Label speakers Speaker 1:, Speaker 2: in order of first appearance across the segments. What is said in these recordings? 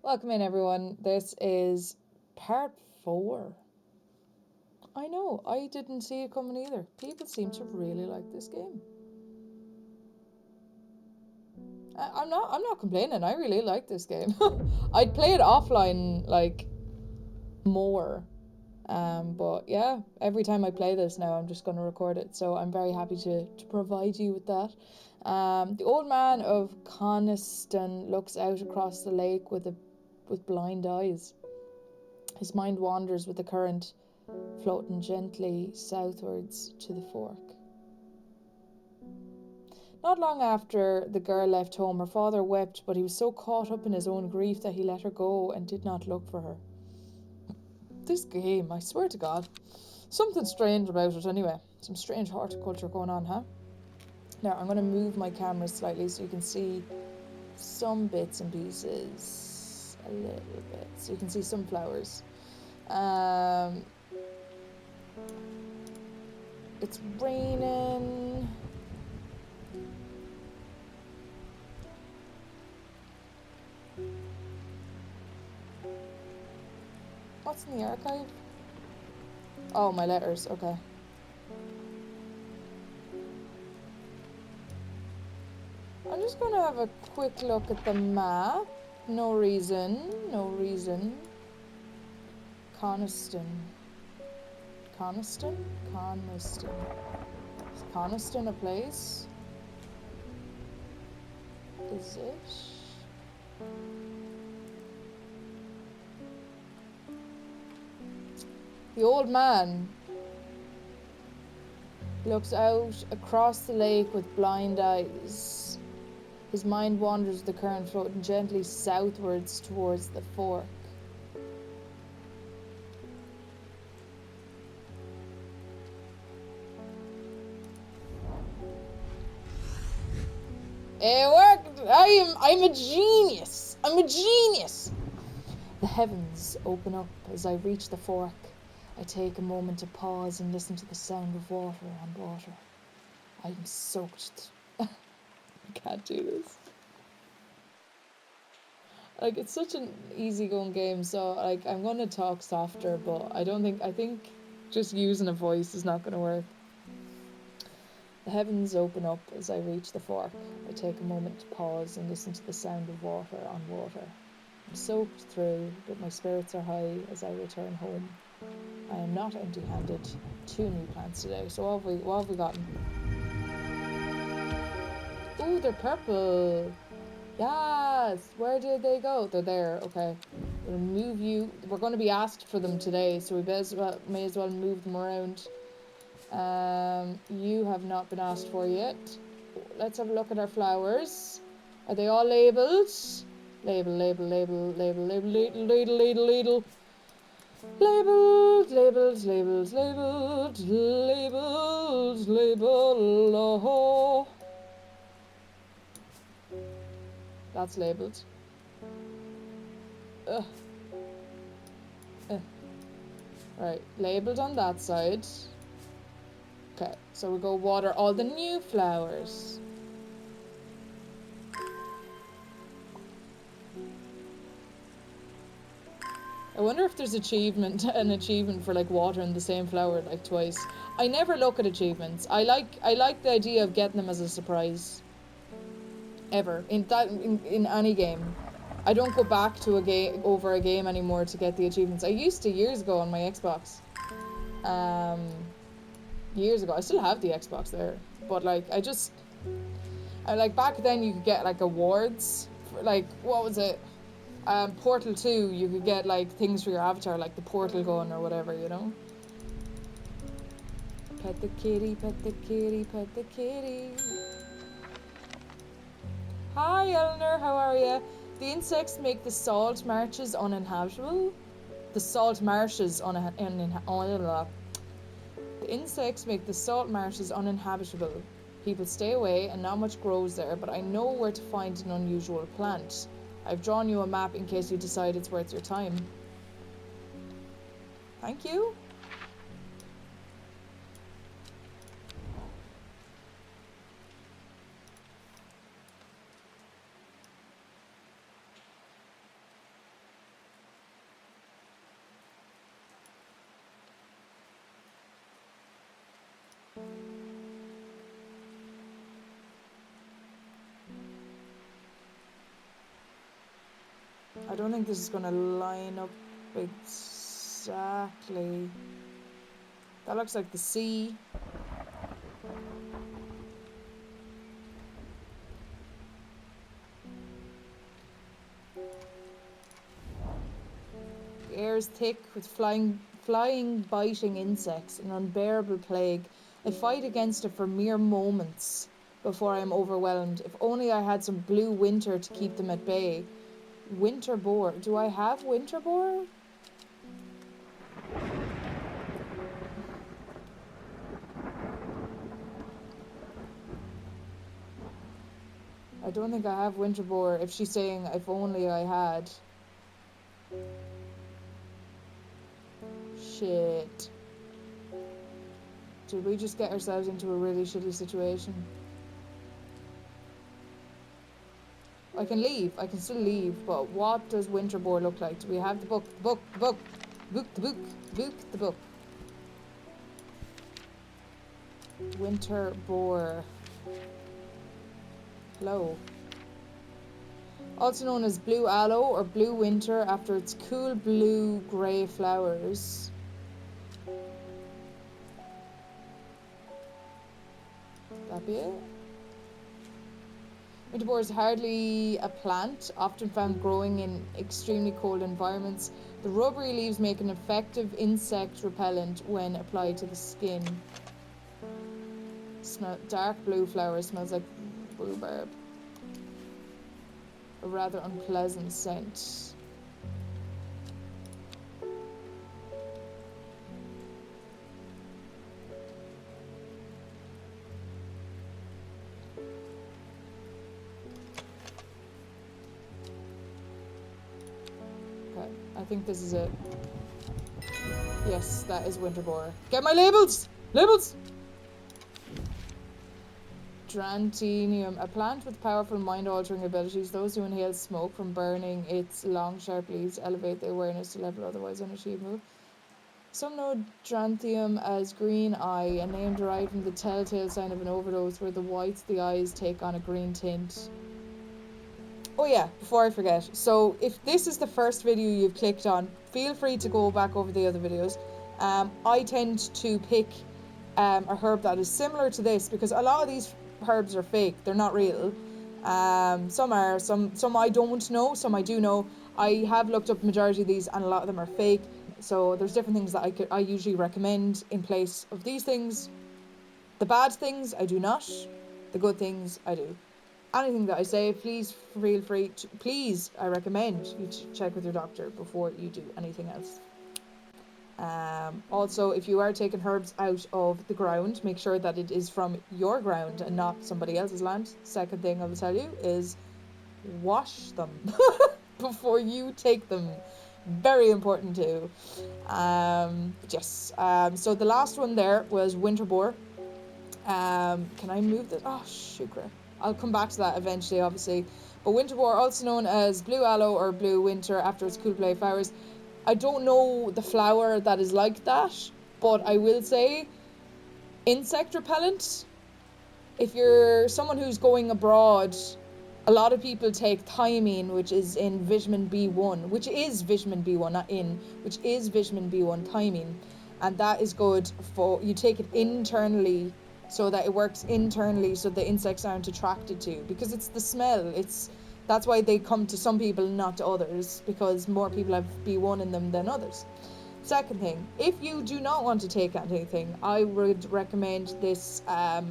Speaker 1: Welcome in, everyone. This is part 4. I know, I didn't see it coming either. People seem to really like this game. I'm not complaining. I really like this game. I'd play it offline like more. But yeah, every time I play this now, I'm just going to record it. So I'm very happy to provide you with that. The old man of Coniston looks out across the lake with blind eyes. His mind wanders with the current, floating gently southwards to the fork. Not long after the girl left home, her father wept, but he was so caught up in his own grief that he let her go and did not look for her. This game, I swear to God. Something strange about it anyway. Some strange horticulture going on, huh? Now, I'm going to move my camera slightly so you can see some bits and pieces. A little bit. So you can see some flowers. It's raining. What's in the archive? Oh, my letters, okay. I'm just gonna have a quick look at the map. No reason. Coniston. Coniston? Coniston. Is Coniston a place? Is it? The old man looks out across the lake with blind eyes. His mind wanders the current, floating gently southwards towards the fork. It worked! I'm a genius! I'm a genius! The heavens open up as I reach the fork. I take a moment to pause and listen to the sound of water on water. I am soaked. I can't do this. Like, it's such an easygoing game, so like I'm gonna talk softer, but I think just using a voice is not gonna work. The heavens open up as I reach the fork. I take a moment to pause and listen to the sound of water on water. I'm soaked through, but my spirits are high as I return home. I am not empty-handed. 2 new plants today. So what have we gotten? Ooh, they're purple. Yes. Where did they go? They're there. Okay. We'll move you. We're going to be asked for them today, so we may as well move them around. You have not been asked for yet. Let's have a look at our flowers. Are they all labelled? Label. Labeled. Oh. That's labelled. Right, labelled on that side. Okay, so we go water all the new flowers. I wonder if there's an achievement for like watering the same flower like twice. I never look at achievements. I like the idea of getting them as a surprise. Ever in any game. I don't go back to a game anymore to get the achievements. I used to years ago on my Xbox. Years ago. I still have the Xbox there, but like I like back then you could get like awards for like what was it? Portal 2, you could get like things for your avatar, like the portal gun or whatever, you know? Pet the kitty, pet the kitty, pet the kitty. Hi Eleanor, how are you? The insects make the salt marshes uninhabitable. The salt marshes uninhabitable. The insects make the salt marshes uninhabitable. People stay away and not much grows there, but I know where to find an unusual plant. I've drawn you a map in case you decide it's worth your time. Thank you. I don't think this is going to line up exactly. That looks like the sea. The air is thick with flying, biting insects, an unbearable plague. I fight against it for mere moments before I am overwhelmed. If only I had some blue winter to keep them at bay. Winter boar. Do I have winter boar? I don't think I have winter boar. If she's saying if only I had. Shit. Did we just get ourselves into a really shitty situation? I can leave. I can still leave. But what does winter boar look like? Do we have the book? The book. The book. Book. The book. Book. The book. Winter boar. Hello. Also known as blue aloe or blue winter after its cool blue grey flowers. That be it? Winter boar is hardly a plant, often found growing in extremely cold environments. The rubbery leaves make an effective insect repellent when applied to the skin. Smell dark blue flowers, smells like rhubarb. A rather unpleasant scent. Okay, I think this is it. Yes, that is winter boar. Get my labels! Labels! Drantenium, a plant with powerful mind-altering abilities. Those who inhale smoke from burning its long, sharp leaves elevate the awareness to a level otherwise unachievable. Some know Drantenium as green eye, a name derived from the telltale sign of an overdose where the whites of the eyes take on a green tint. Oh yeah, before I forget, so if this is the first video you've clicked on, feel free to go back over the other videos. I tend to pick a herb that is similar to this because a lot of these herbs are fake, they're not real. Some are, some I don't know, some I do know. I have looked up the majority of these and a lot of them are fake. So there's different things that I usually recommend in place of these things. The bad things I do not, the good things I do. Anything that I say, please feel free to, please, I recommend you to check with your doctor before you do anything else. Also, if you are taking herbs out of the ground, make sure that it is from your ground and not somebody else's land. Second thing I will tell you is wash them before you take them. Very important too. Yes. So the last one there was winter boar. Can I move this? Oh, sugar. I'll come back to that eventually, obviously. But winter boar, also known as blue aloe or blue winter after its cool blue flowers. I don't know the flower that is like that, but I will say insect repellent. If you're someone who's going abroad, a lot of people take thiamine, which is in vitamin B1, which is vitamin B1, not in, which is vitamin B1 thiamine. And that is good for, you take it internally so that it works internally so the insects aren't attracted to, because it's the smell. That's why they come to some people and not to others, because more people have B1 in them than others. Second thing, if you do not want to take anything, I would recommend this, I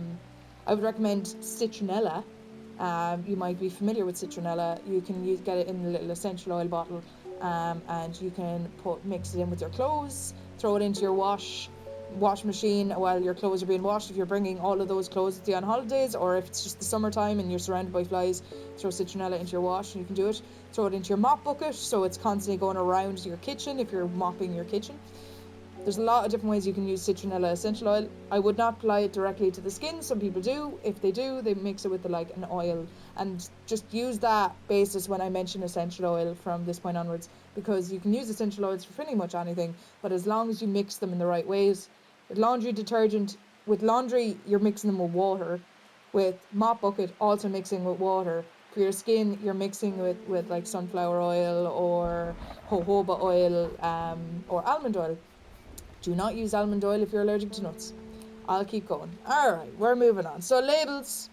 Speaker 1: would recommend citronella. You might be familiar with citronella. You can get it in a little essential oil bottle, and you can mix it in with your clothes, throw it into your wash machine while your clothes are being washed. If you're bringing all of those clothes with you on holidays, or if it's just the summertime and you're surrounded by flies, throw citronella into your wash and you can do it. Throw it into your mop bucket so it's constantly going around your kitchen if you're mopping your kitchen. There's a lot of different ways you can use citronella essential oil. I would not apply it directly to the skin. Some people do. If they do, they mix it with an oil, and just use that basis when I mention essential oil from this point onwards, because you can use essential oils for pretty much anything, but as long as you mix them in the right ways. With laundry detergent, with laundry, you're mixing them with water. With mop bucket, also mixing with water. For your skin, you're mixing with like sunflower oil or jojoba oil or almond oil. Do not use almond oil if you're allergic to nuts. I'll keep going. Alright, we're moving on. So labels.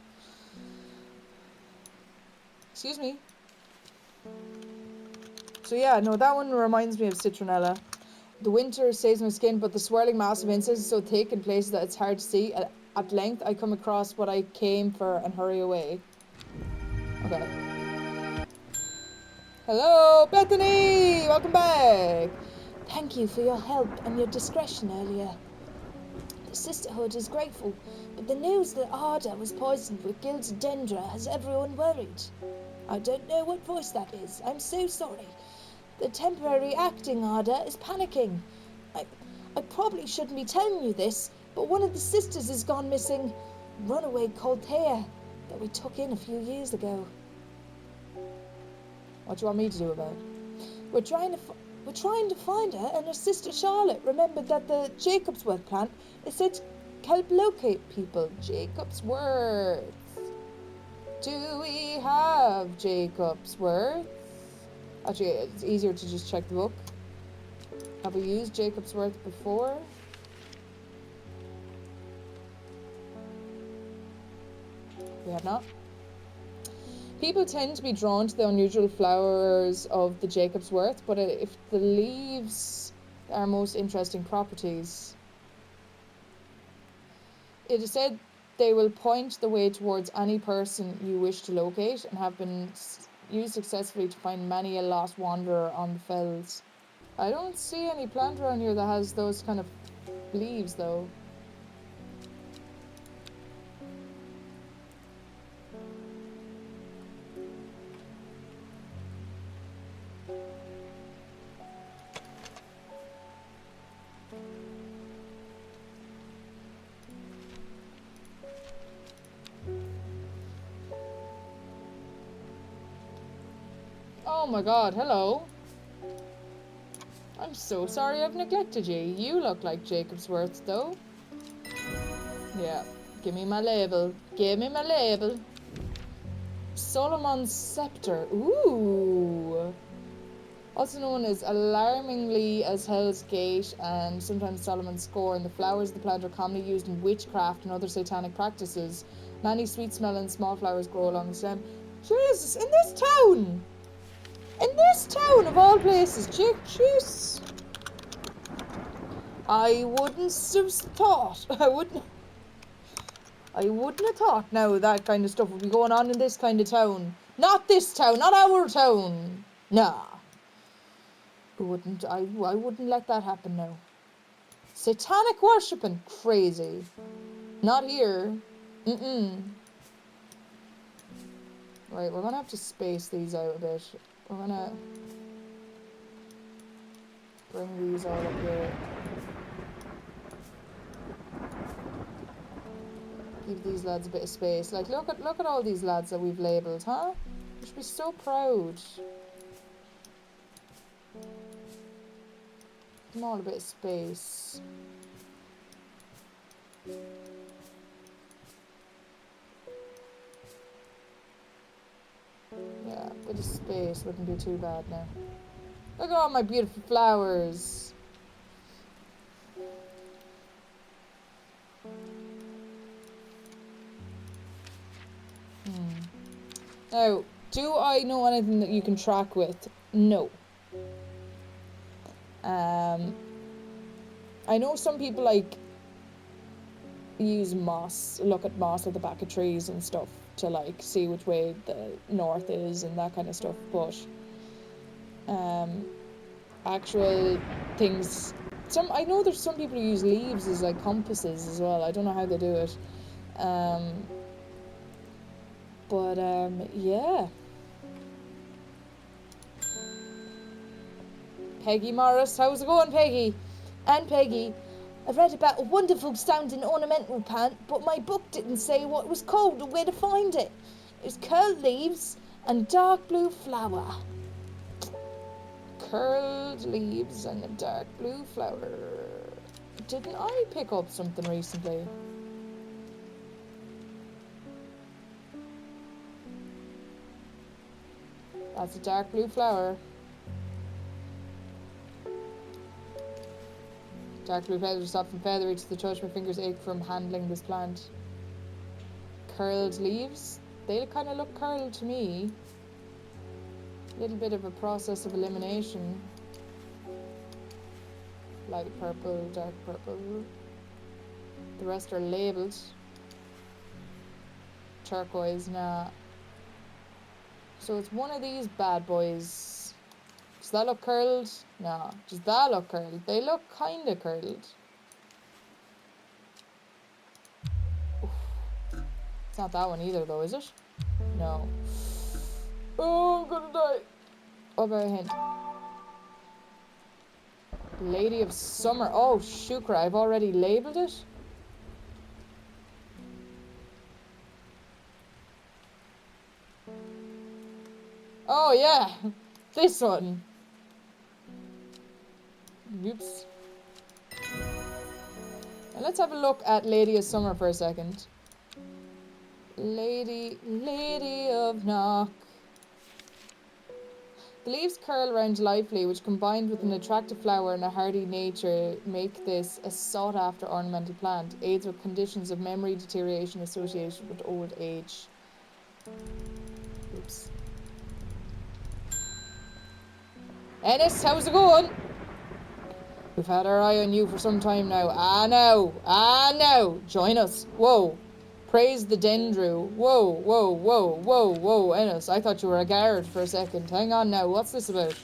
Speaker 1: Excuse me. So yeah, no, that one reminds me of citronella. The winter stays in my skin, but the swirling mass of insects is so thick in places that it's hard to see. At length, I come across what I came for and hurry away. Okay. Hello, Bethany! Welcome back! Thank you for your help and your discretion earlier. The sisterhood is grateful, but the news that Arda was poisoned with gilded dendra has everyone worried. I don't know what voice that is. I'm so sorry. The temporary acting Arda is panicking. I probably shouldn't be telling you this, but one of the sisters has gone missing. Runaway called Thea that we took in a few years ago. What do you want me to do about it? We're trying to find her, and her sister Charlotte remembered that the Jacobsworth plant is said to help locate people. Jacobsworth. Do we have Jacobsworth? Actually, it's easier to just check the book. Have we used Jacobsworth before? We have not. People tend to be drawn to the unusual flowers of the Jacobsworth, but if the leaves are most interesting properties. It is said they will point the way towards any person you wish to locate and have been used successfully to find many a lost wanderer on the fells. I don't see any plant around here that has those kind of leaves though. Oh my god, hello. I'm so sorry I've neglected you. You look like Jacobsworth though. Yeah, give me my label. Give me my label. Solomon's Scepter. Ooh. Also known as alarmingly as Hell's Gate and sometimes Solomon's Scorn, the flowers of the plant are commonly used in witchcraft and other satanic practices. Many sweet-smelling small flowers grow along the stem. Jesus, in this town! In this town of all places, jeez. I wouldn't have thought. I wouldn't have thought now that kind of stuff would be going on in this kind of town. Not this town, not our town. Nah. I wouldn't let that happen now. Satanic worshipping, crazy. Not here. Right, we're gonna have to space these out a bit. We're gonna bring these all up here. Give these lads a bit of space. Like, look at all these lads that we've labelled, huh? You should be so proud. Give them all a bit of space. Yeah, a bit of space wouldn't be too bad now. Look at all my beautiful flowers. Now, do I know anything that you can track with? No. I know some people like use moss, look at moss at the back of trees and stuff to like see which way the north is and that kind of stuff, but actual things, I know there's some people who use leaves as like compasses as well. I don't know how they do it. Yeah. Peggy Morris, how's it going, Peggy? And Peggy, I've read about a wonderful sounding ornamental plant, but my book didn't say what it was called or where to find it. It was curled leaves and dark blue flower. Curled leaves and a dark blue flower. Didn't I pick up something recently? That's a dark blue flower. Dark blue feathers are soft and feathery to the touch. My fingers ache from handling this plant. Curled leaves. They kind of look curled to me. A little bit of a process of elimination. Light purple, dark purple. The rest are labelled. Turquoise, nah. So it's one of these bad boys. Does that look curled? No. Does that look curled? They look kind of curled. Oof. It's not that one either though, is it? No. Oh, I'm gonna die. What about a hint? Lady of Summer. Oh, shukra. I've already labelled it. Oh, yeah. This one. Oops. And let's have a look at Lady of Summer for a second. Lady of Knock. The leaves curl around lively, which combined with an attractive flower and a hardy nature make this a sought-after ornamental plant. Aids with conditions of memory deterioration associated with old age. Oops. Ennis, how's it going? We've had our eye on you for some time now. Ah, no. Join us. Whoa. Praise the Dendru. Whoa. Ennis, I thought you were a guard for a second. Hang on now. What's this about?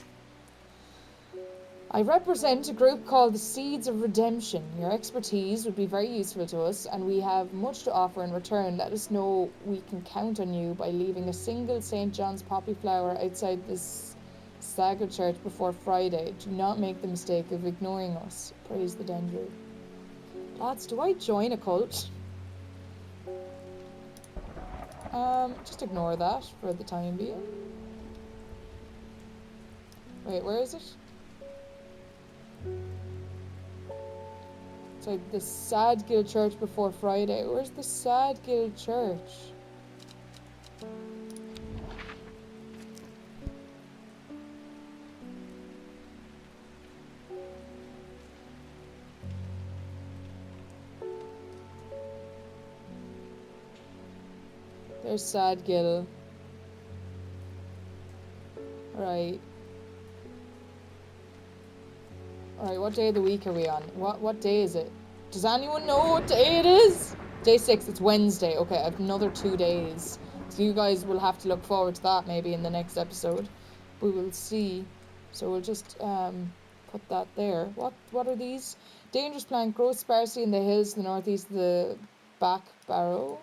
Speaker 1: I represent a group called the Seeds of Redemption. Your expertise would be very useful to us, and we have much to offer in return. Let us know we can count on you by leaving a single St. John's poppy flower outside this Stagger Church before Friday. Do not make the mistake of ignoring us. Praise the Dendru. Lads, do I join a cult? Just ignore that for the time being. Wait, where is it? It's like the Sad Guild Church before Friday. Where's the Sad Guild Church? There's Sad Guild. Right. Alright, what day of the week are we on? What day is it? Does anyone know what day it is? Day 6, it's Wednesday. Okay, I have another 2 days. So you guys will have to look forward to that maybe in the next episode. We will see. So we'll just put that there. What are these? Dangerous plant grows sparsely in the hills to the northeast of the back barrow.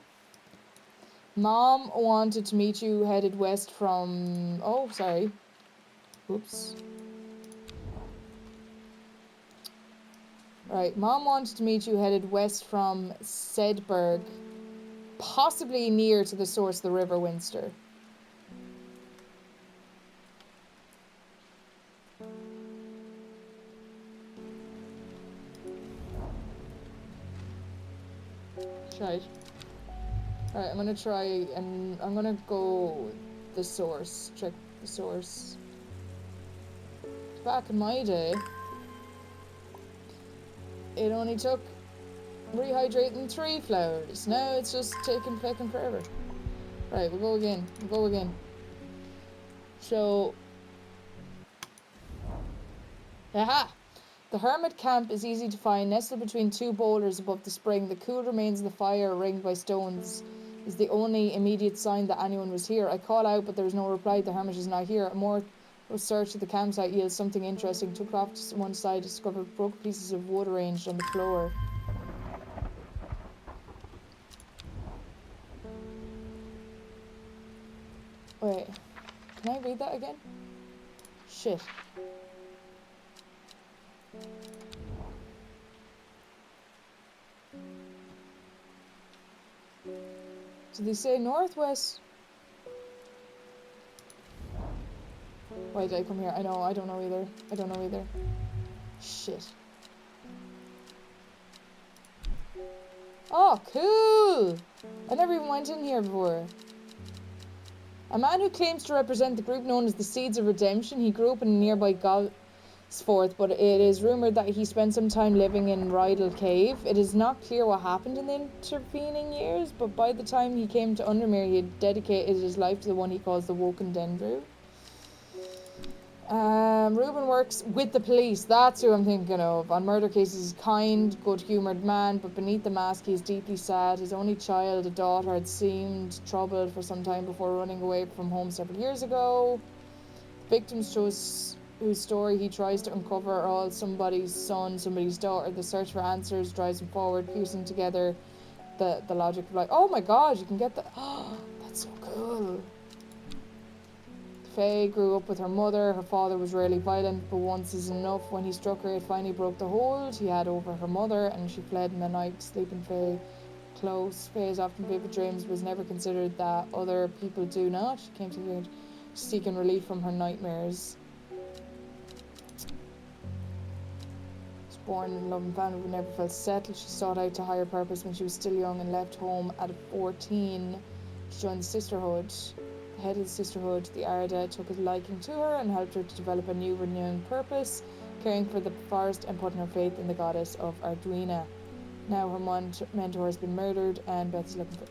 Speaker 1: Mom wanted to meet you headed west from... Oh, sorry. Oops. Right, Mom wanted to meet you headed west from Sedberg, possibly near to the source of the River Winster. Shite. Alright, I'm gonna try and I'm gonna go the source. Check the source. Back in my day, it only took rehydrating 3 flowers. Now it's just taking fucking forever. Right, we'll go again. So, aha! The hermit camp is easy to find, nestled between 2 boulders above the spring. The cool remains of the fire, ringed by stones, is the only immediate sign that anyone was here. I call out, but there is no reply. The hermit is not here. A more search of the campsite yields something interesting. Took off to one side, discovered broken pieces of wood arranged on the floor. Wait, can I read that again? Shit. Did they say northwest? Why did I come here? I don't know either. Shit. Oh, cool! I never even went in here before. A man who claims to represent the group known as the Seeds of Redemption. He grew up in a nearby Gosforth, but it is rumoured that he spent some time living in Rydal Cave. It is not clear what happened in the intervening years, but by the time he came to Undermere, he had dedicated his life to the one he calls the Woken Dendru. Reuben works with the police. That's who I'm thinking of. On murder cases, he's a kind, good-humoured man, but beneath the mask, he's deeply sad. His only child, a daughter, had seemed troubled for some time before running away from home several years ago. Victims chose whose story he tries to uncover are all somebody's son, somebody's daughter. The search for answers drives him forward, piecing together the logic of like, oh my god, you can get that. Oh, that's so cool. Faye grew up with her mother. Her father was rarely violent, but once is enough. When he struck her, it finally broke the hold he had over her mother, and she fled in the night, sleeping Faye close. Faye's often vivid dreams was never considered that other people do not. She came to the age seeking relief from her nightmares. She was born in a loving family but never felt settled. She sought out a higher purpose when she was still young and left home at 14 to join the sisterhood. The head of the sisterhood, the Arda, took a liking to her and helped her to develop a new renewed purpose, caring for the forest and putting her faith in the goddess of Arduina. Now her mentor has been murdered and Beth is looking for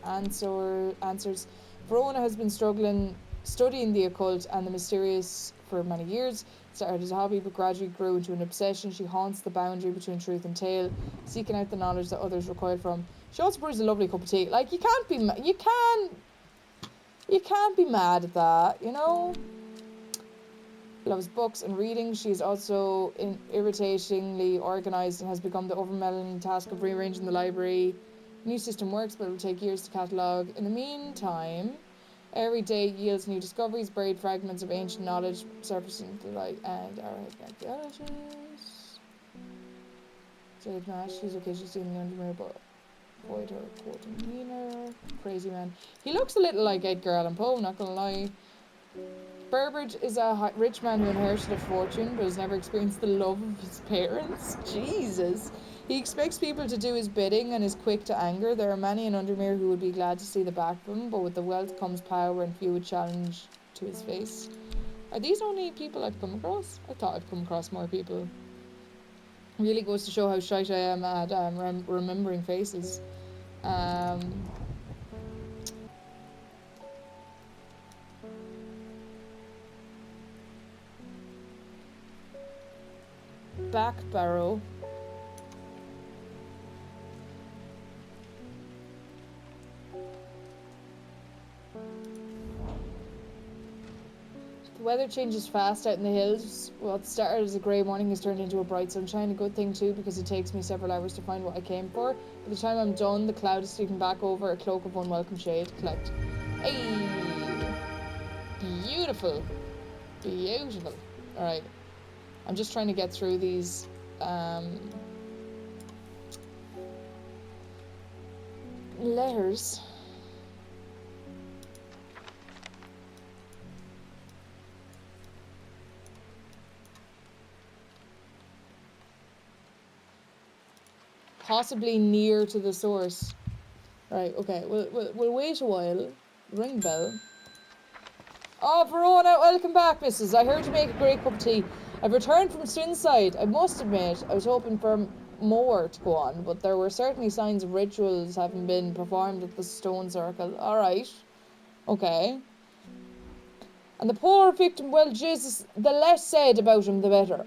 Speaker 1: answers. Verona has been studying the occult and the mysterious for many years. It started as a hobby but gradually grew into an obsession. She haunts the boundary between truth and tale, seeking out the knowledge that others recoil from. She also brews a lovely cup of tea. Like, you can't be mad at that, you know? Loves books and reading. She is also irritatingly organised and has begun the overwhelming task of rearranging the library. New system works, but it will take years to catalogue. In the meantime, every day yields new discoveries, buried fragments of ancient knowledge surfacing to light, and archaeologists. Jade Nash, she's okay, she's doing the Undermere, but avoid her court demeanour. Crazy man. He looks a little like Edgar Allan Poe, not gonna lie. Burbage is a rich man who inherited a fortune but has never experienced the love of his parents. Jesus. He expects people to do his bidding and is quick to anger. There are many in Undermere who would be glad to see the back of him, but with the wealth comes power and few would challenge to his face. Are these only people I've come across? I thought I'd come across more people. Really goes to show how shite I am at remembering faces. Back barrow. The weather changes fast out in the hills. What started as a grey morning has turned into a bright sunshine. A good thing too, because it takes me several hours to find what I came for. By the time I'm done, the cloud is sweeping back over, a cloak of unwelcome shade. Collect. Hey! Beautiful. Beautiful. Alright. I'm just trying to get through these letters. Possibly near to the source. Right, okay, we'll wait a while. Ring bell. Oh, Verona, welcome back, missus. I heard you make a great cup of tea. I've returned from Swinside. I must admit, I was hoping for more to go on, but there were certainly signs of rituals having been performed at the stone circle. Alright. Okay. And the poor victim, well, Jesus, the less said about him, the better.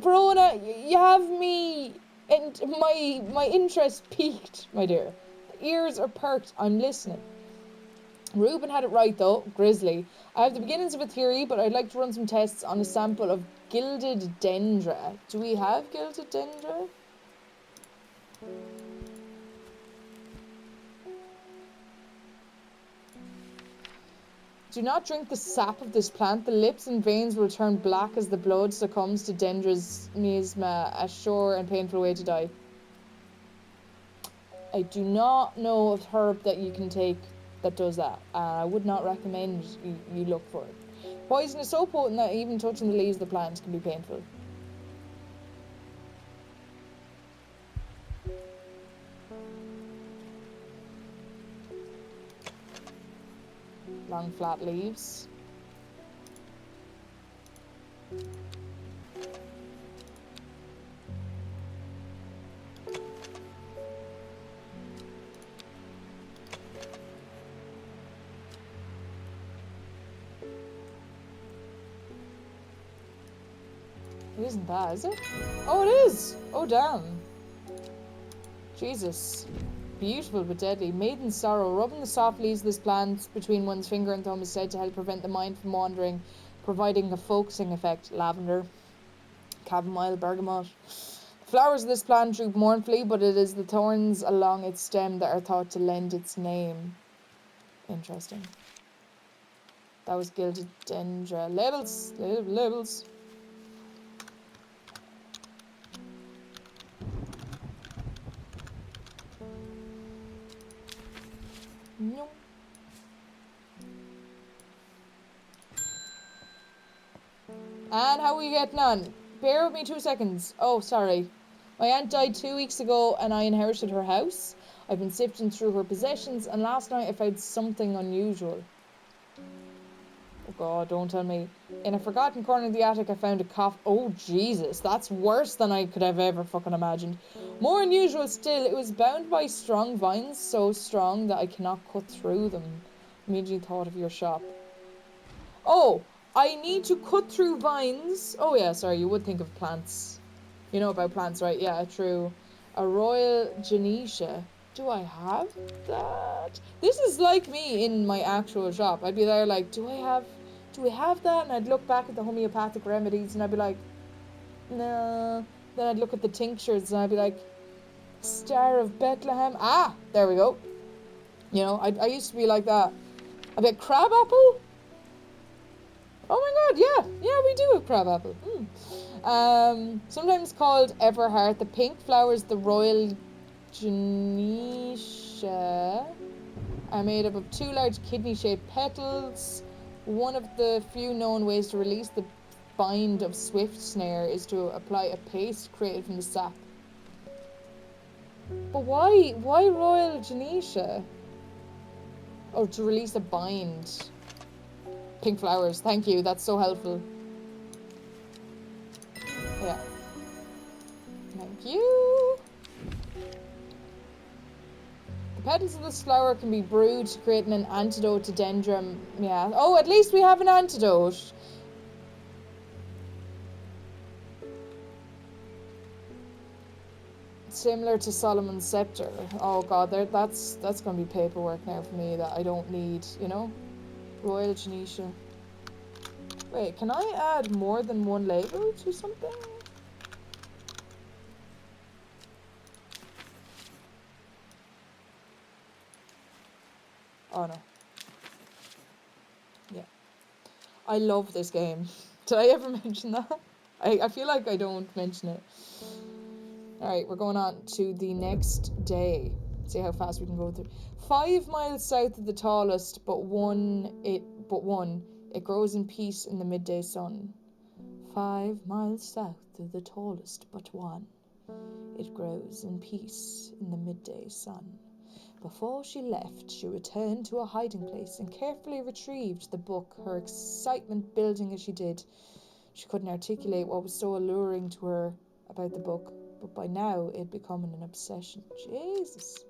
Speaker 1: Verona, you have me, and my interest piqued, my dear. The ears are perked. I'm listening. Reuben had it right, though. Grizzly. I have the beginnings of a theory, but I'd like to run some tests on a sample of gilded dendra. Do we have gilded dendra? Do not drink the sap of this plant. The lips and veins will turn black as the blood succumbs to dendra's miasma, a sure and painful way to die. I do not know of herb that you can take that does that. I would not recommend you look for it. Poison is so potent that even touching the leaves of the plant can be painful. Long flat leaves. It isn't that, is it? Oh, it is! Oh, damn. Jesus. Beautiful but deadly. Maiden sorrow. Rubbing the soft leaves of this plant between one's finger and thumb is said to help prevent the mind from wandering, providing a focusing effect. Lavender, chamomile, bergamot. The flowers of this plant droop mournfully, but it is the thorns along its stem that are thought to lend its name. Interesting. That was gilded dendra. Labels. Labels. No. And how are we getting on? Bear with me 2 seconds. Oh, sorry. My aunt died 2 weeks ago and I inherited her house. I've been sifting through her possessions and last night I found something unusual. Oh god, don't tell me. In a forgotten corner of the attic I found a cough. Oh Jesus, that's worse than I could have ever fucking imagined. More unusual still, it was bound by strong vines, so strong that I cannot cut through them. Immediately thought of your shop. Oh, I need to cut through vines. Oh yeah, sorry, you would think of plants. You know about plants, right? Yeah, true. A royal genetia. Do I have that? This is like me in my actual shop. I'd be there like, do we have that? And I'd look back at the homeopathic remedies and I'd be like, no. Then I'd look at the tinctures and I'd be like, Star of Bethlehem. Ah, there we go. You know, I used to be like that. I'd be like, crabapple? Oh my god, yeah, we do have crabapple. Sometimes called Everheart, the pink flowers, the royal genetia, are made up of 2 large kidney-shaped petals. One of the few known ways to release the bind of swift snare is to apply a paste created from the sap. But why royal genetia? Oh, to release a bind. Pink flowers, thank you, that's so helpful. Yeah. Thank you. The petals of this flower can be brewed to create an antidote to dendrum. Yeah. Oh, at least we have an antidote. Similar to Solomon's scepter. Oh god, that's going to be paperwork now for me that I don't need, you know? Royal genetia. Wait, can I add more than one label to something? Oh no. Yeah. I love this game. Did I ever mention that? I feel like I don't mention it. Alright, we're going on to the next day. See how fast we can go through. 5 miles south of the tallest, but one. It grows in peace in the midday sun. 5 miles south of the tallest, but one. It grows in peace in the midday sun. Before she left, she returned to a hiding place and carefully retrieved the book, her excitement building as she did. She couldn't articulate what was so alluring to her about the book, but by now it had become an obsession. Jesus.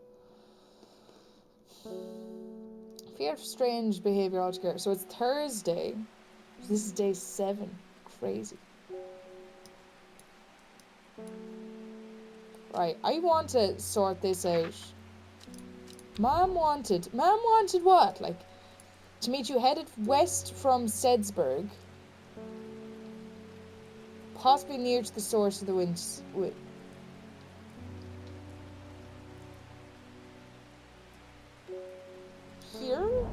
Speaker 1: Fear of strange behaviour altogether. So it's Thursday. This is day 7. Crazy. Right, I want to sort this out. Mom wanted what? Like, to meet you headed west from Sedsburg. Possibly near to the source of the winds. Here?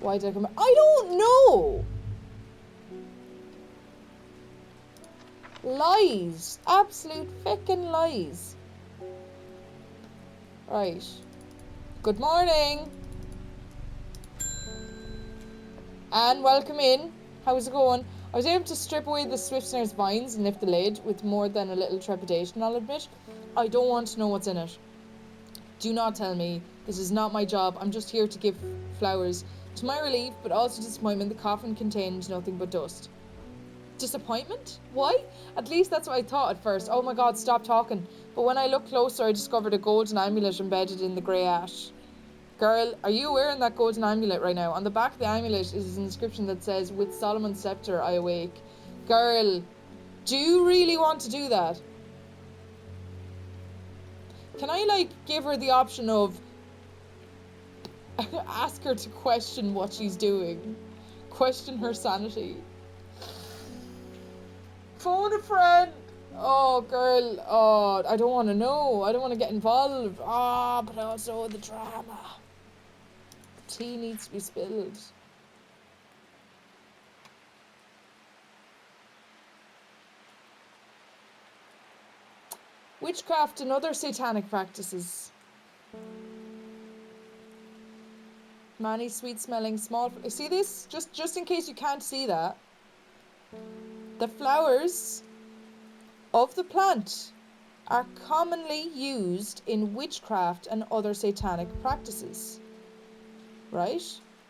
Speaker 1: Why did I come? I don't know! Lies. Absolute fucking lies. Right. Good morning. And welcome in. How's it going? I was able to strip away the swift snare's vines and lift the lid with more than a little trepidation, I'll admit. I don't want to know what's in it. Do not tell me. This is not my job. I'm just here to give flowers. To my relief, but also disappointment, the coffin contained nothing but dust. Disappointment? Why? At least that's what I thought at first. Oh my god, stop talking. But when I looked closer, I discovered a golden amulet embedded in the grey ash. Girl, are you wearing that golden amulet right now? On the back of the amulet is an inscription that says, "With Solomon's scepter I awake." Girl, do you really want to do that? Can I, like, give her the option of ask her to question what she's doing? Question her sanity? Phone a friend! Oh, girl. Oh, I don't want to know. I don't want to get involved. Ah, but also the drama. Tea needs to be spilled. Witchcraft and other satanic practices. Many sweet-smelling small... See this? Just in case you can't see that. The flowers of the plant are commonly used in witchcraft and other satanic practices. Right?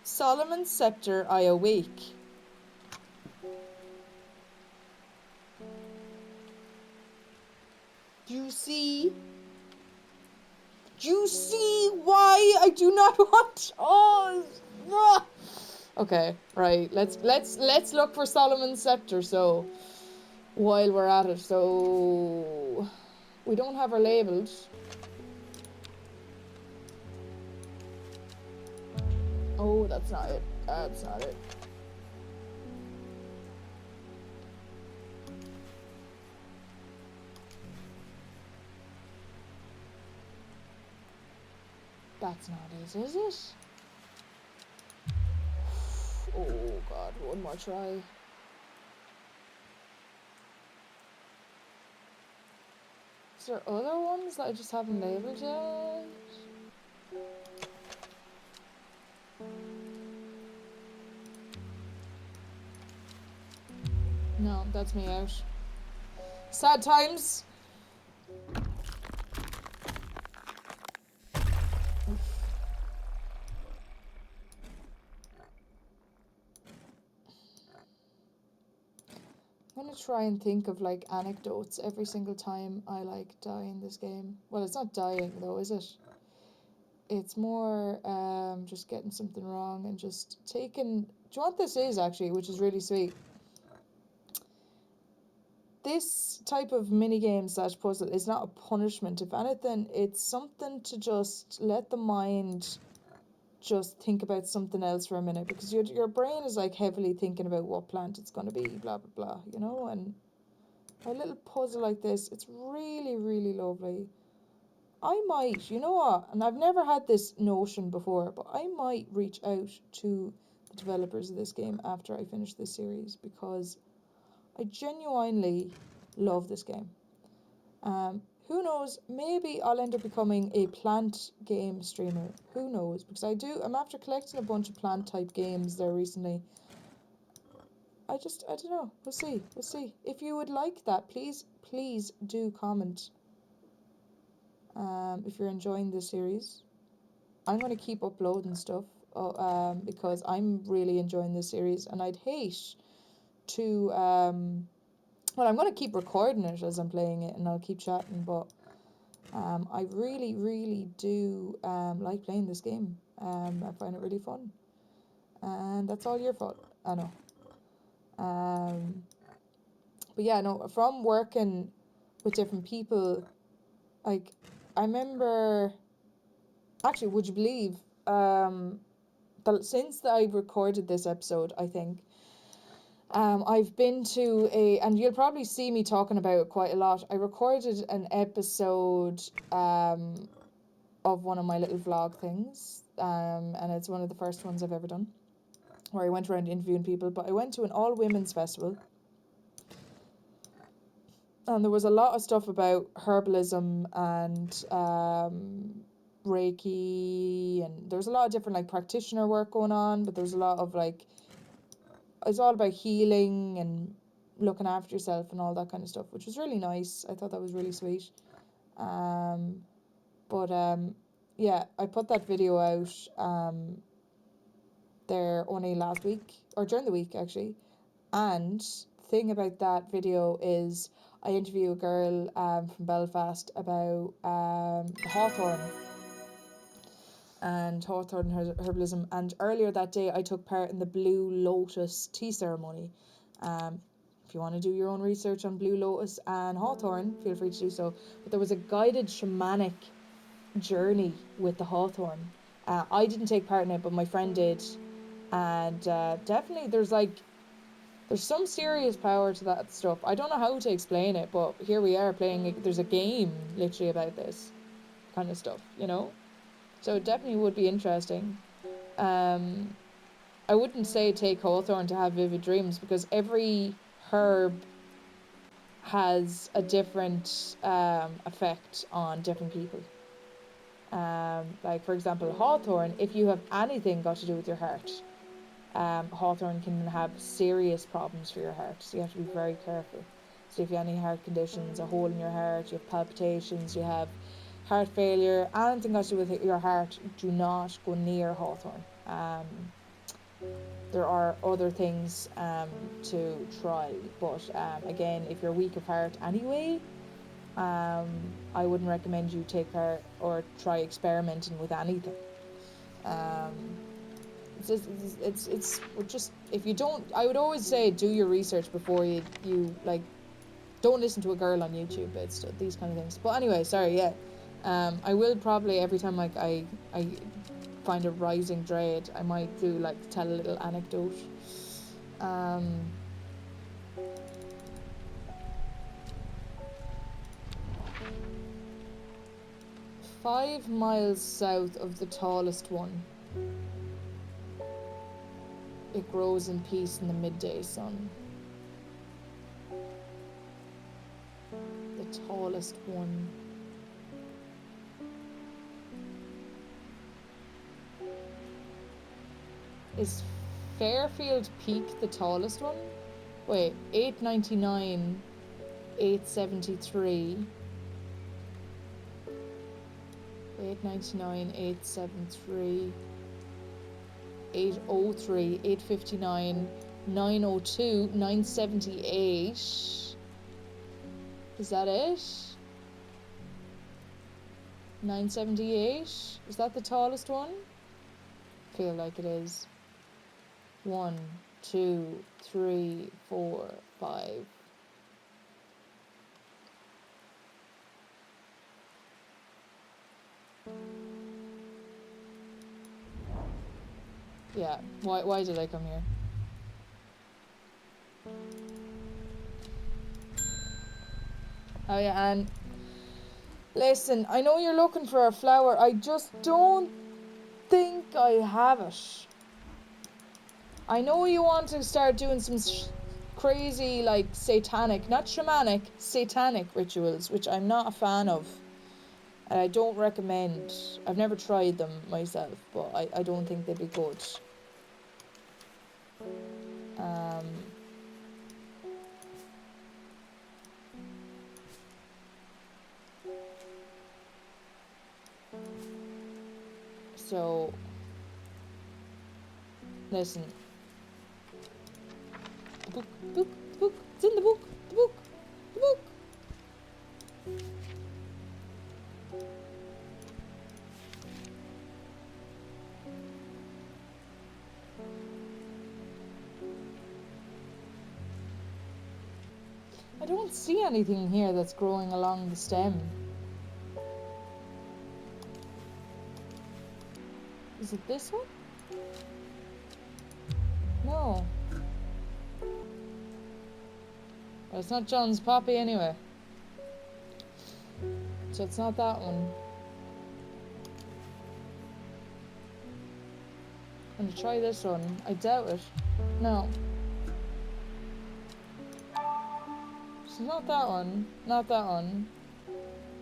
Speaker 1: Solomon's scepter I awake. Do you see? Do you see why I do not want? Oh, okay, right. Let's look for Solomon's scepter. So, while we're at it, so we don't have her labeled. Oh, that's not it. That's not it. That's not it, is it? Oh god, one more try. Is there other ones that I just haven't labeled yet? No, that's me out. Sad times. I'm gonna try and think of, like, anecdotes every single time I, like, die in this game. Well, it's not dying though, is it? It's more just getting something wrong and just taking... Do you know what this is, actually, which is really sweet? This type of minigame / puzzle is not a punishment. If anything, it's something to just let the mind just think about something else for a minute, because your brain is, like, heavily thinking about what plant it's going to be, blah blah blah, you know. And a little puzzle like this, it's really, really lovely. I might, you know what, and I've never had this notion before, but I might reach out to the developers of this game after I finish this series, because I genuinely love this game. Who knows, maybe I'll end up becoming a plant game streamer. Who knows? Because I'm after collecting a bunch of plant type games there recently. I don't know. We'll see. If you would like that, please do comment. If you're enjoying this series. I'm going to keep uploading stuff because I'm really enjoying this series, and I'd hate to... well, I'm going to keep recording it as I'm playing it, and I'll keep chatting, but I really, really do like playing this game. I find it really fun. And that's all your fault, I know. But yeah, no, from working with different people, like, I remember... Actually, would you believe, since I recorded this episode, I think, I've been to and you'll probably see me talking about it quite a lot. I recorded an episode of one of my little vlog things, and it's one of the first ones I've ever done, where I went around interviewing people. But I went to an all-women's festival, and there was a lot of stuff about herbalism and Reiki, and there was a lot of different, like, practitioner work going on, but there was a lot of, like, it's all about healing and looking after yourself and all that kind of stuff, which was really nice. I thought that was really sweet. Yeah, I put that video out there only last week, or during the week actually. And the thing about that video is I interview a girl from Belfast about hawthorn and hawthorn herbalism. And earlier that day, I took part in the Blue Lotus tea ceremony. If you want to do your own research on Blue Lotus and hawthorn, feel free to do so. But there was a guided shamanic journey with the hawthorn. I didn't take part in it, but my friend did. And definitely there's some serious power to that stuff. I don't know how to explain it, but here we are playing it. There's a game literally about this kind of stuff, you know? So it definitely would be interesting. I wouldn't say take hawthorn to have vivid dreams, because every herb has a different effect on different people. Like, for example, hawthorn, if you have anything got to do with your heart, hawthorn can have serious problems for your heart, so you have to be very careful. So if you have any heart conditions, a hole in your heart, you have palpitations, you have heart failure, anything got to do with your heart, do not go near hawthorn. There are other things to try, but again, if you're weak of heart anyway, I wouldn't recommend you take part or try experimenting with anything. It's just, if you don't, I would always say do your research before you like, don't listen to a girl on YouTube. It's these kind of things. But anyway, sorry, yeah. I will probably, every time like I find a rising dread, I might do like tell a little anecdote. 5 miles south of the tallest one. It grows in peace in the midday sun. The tallest one. Is Fairfield Peak the tallest one? Wait, 899, 873. 899, 873. 803, 859, 902, 978. Is that it? 978? Is that the tallest one? I feel like it is. 1, 2, 3, 4, 5. Yeah, why did I come here? Oh yeah, and listen, I know you're looking for a flower, I just don't think I have it. I know you want to start doing some crazy, like, satanic, not shamanic, satanic rituals, which I'm not a fan of. And I don't recommend. I've never tried them myself, but I don't think they'd be good. So, listen. The book, it's in the book, the book. I don't see anything here that's growing along the stem. Is it this one? No. Well, it's not John's poppy anyway. So it's not that one. I'm gonna try this one. I doubt it. No. It's not that one. Not that one.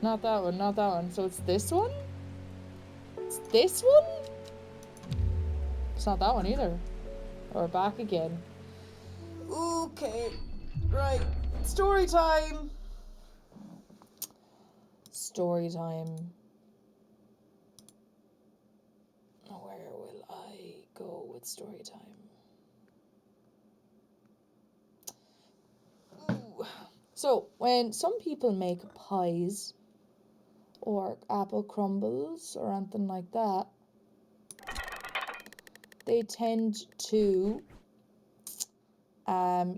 Speaker 1: Not that one. Not that one. So it's this one? It's this one? It's not that one either. Or back again. Okay. Right. Story time. Story time. Where will I go with it's story time. Ooh. So, when some people make pies or apple crumbles or anything like that, they tend to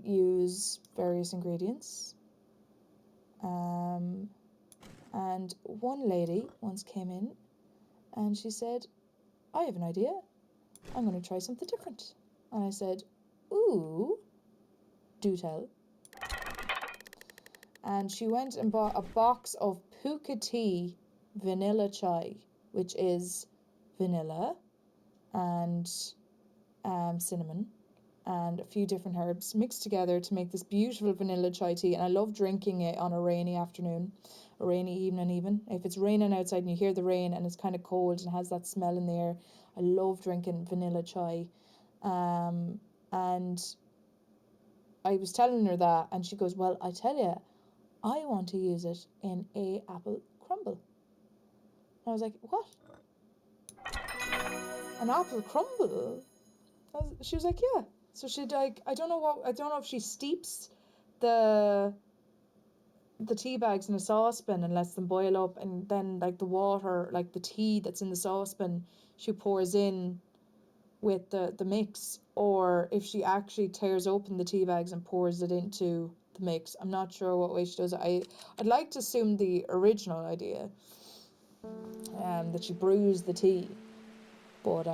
Speaker 1: use various ingredients. And one lady once came in and she said, I have an idea. I'm going to try something different. And I said, ooh, do tell. And she went and bought a box of Puka tea vanilla chai, which is vanilla and cinnamon and a few different herbs mixed together to make this beautiful vanilla chai tea. And I love drinking it on a rainy afternoon, a rainy evening even. If it's raining outside and you hear the rain and it's kind of cold and has that smell in the air, I love drinking vanilla chai. And I was telling her that, and she goes, well, I tell you, I want to use it in a apple crumble. And I was like, what? An apple crumble? She was like, yeah. So she like, I don't know if she steeps the tea bags in a saucepan and lets them boil up, and then like the water, like the tea that's in the saucepan, she pours in with the mix, or if she actually tears open the tea bags and pours it into the mix. I'm not sure what way she does it. I'd like to assume the original idea, that she brews the tea, but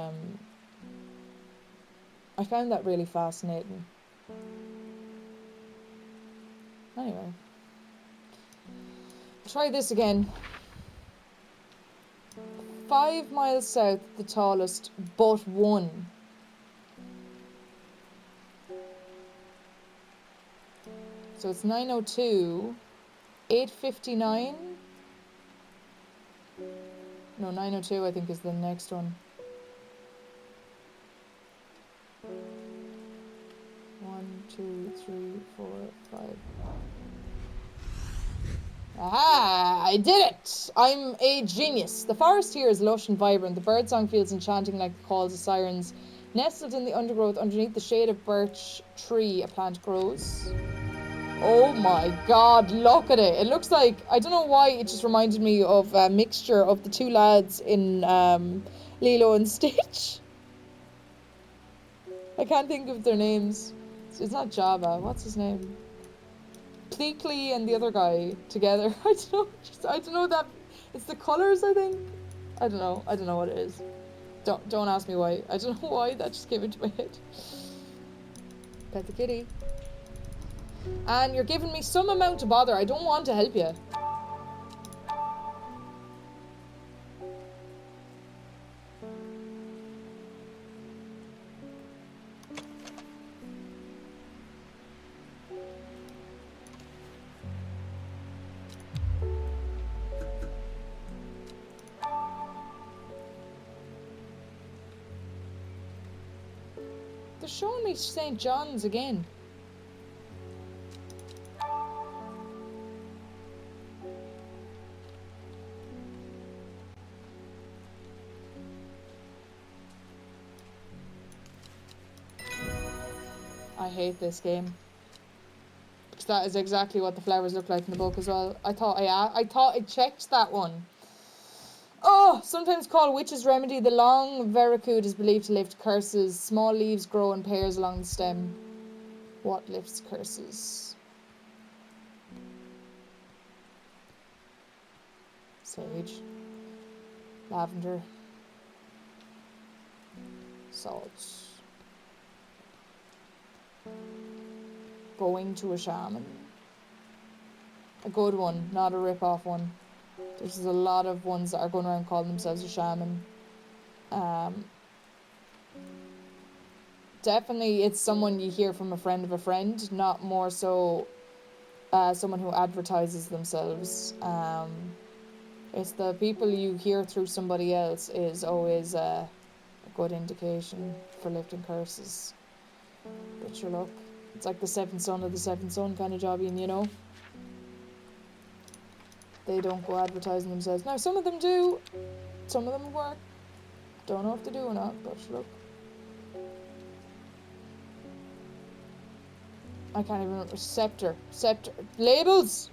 Speaker 1: I found that really fascinating. Anyway, try this again. 5 miles south, the tallest but one. So it's 9:02, 8:59. No, 9:02 I think is the next one. 1, 2, 3, 4, 5. Aha! I did it! I'm a genius. The forest here is lush and vibrant. The birdsong feels enchanting like the calls of sirens. Nestled in the undergrowth underneath the shade of birch tree, a plant grows. Oh my god, look at it. It looks like, I don't know why, it just reminded me of a mixture of the two lads in Lilo and Stitch. I can't think of their names. It's not Java. What's his name? Pleakley and the other guy together. I don't know that. It's the colours, I think. I don't know what it is. Don't ask me why. I don't know why that just came into my head. Pet the kitty. And you're giving me some amount of bother. I don't want to help you. They're showing me St. John's again. I hate this game. Because that is exactly what the flowers look like in the book as well. I thought I checked that one. Oh, sometimes called witch's remedy, the long veracute is believed to lift curses. Small leaves grow in pairs along the stem. What lifts curses? Sage. Lavender. Salt. Going to a shaman. A good one, not a rip-off one. There's a lot of ones that are going around calling themselves a shaman. Definitely it's someone you hear from a friend of a friend, not more so someone who advertises themselves. It's the people you hear through somebody else is always a good indication for lifting curses. But your luck. It's like the seventh son of the seventh son kind of job, you know? They don't go advertising themselves. Now, some of them do. Some of them work. Don't know if they do or not, but look. I can't even remember. Scepter. Labels!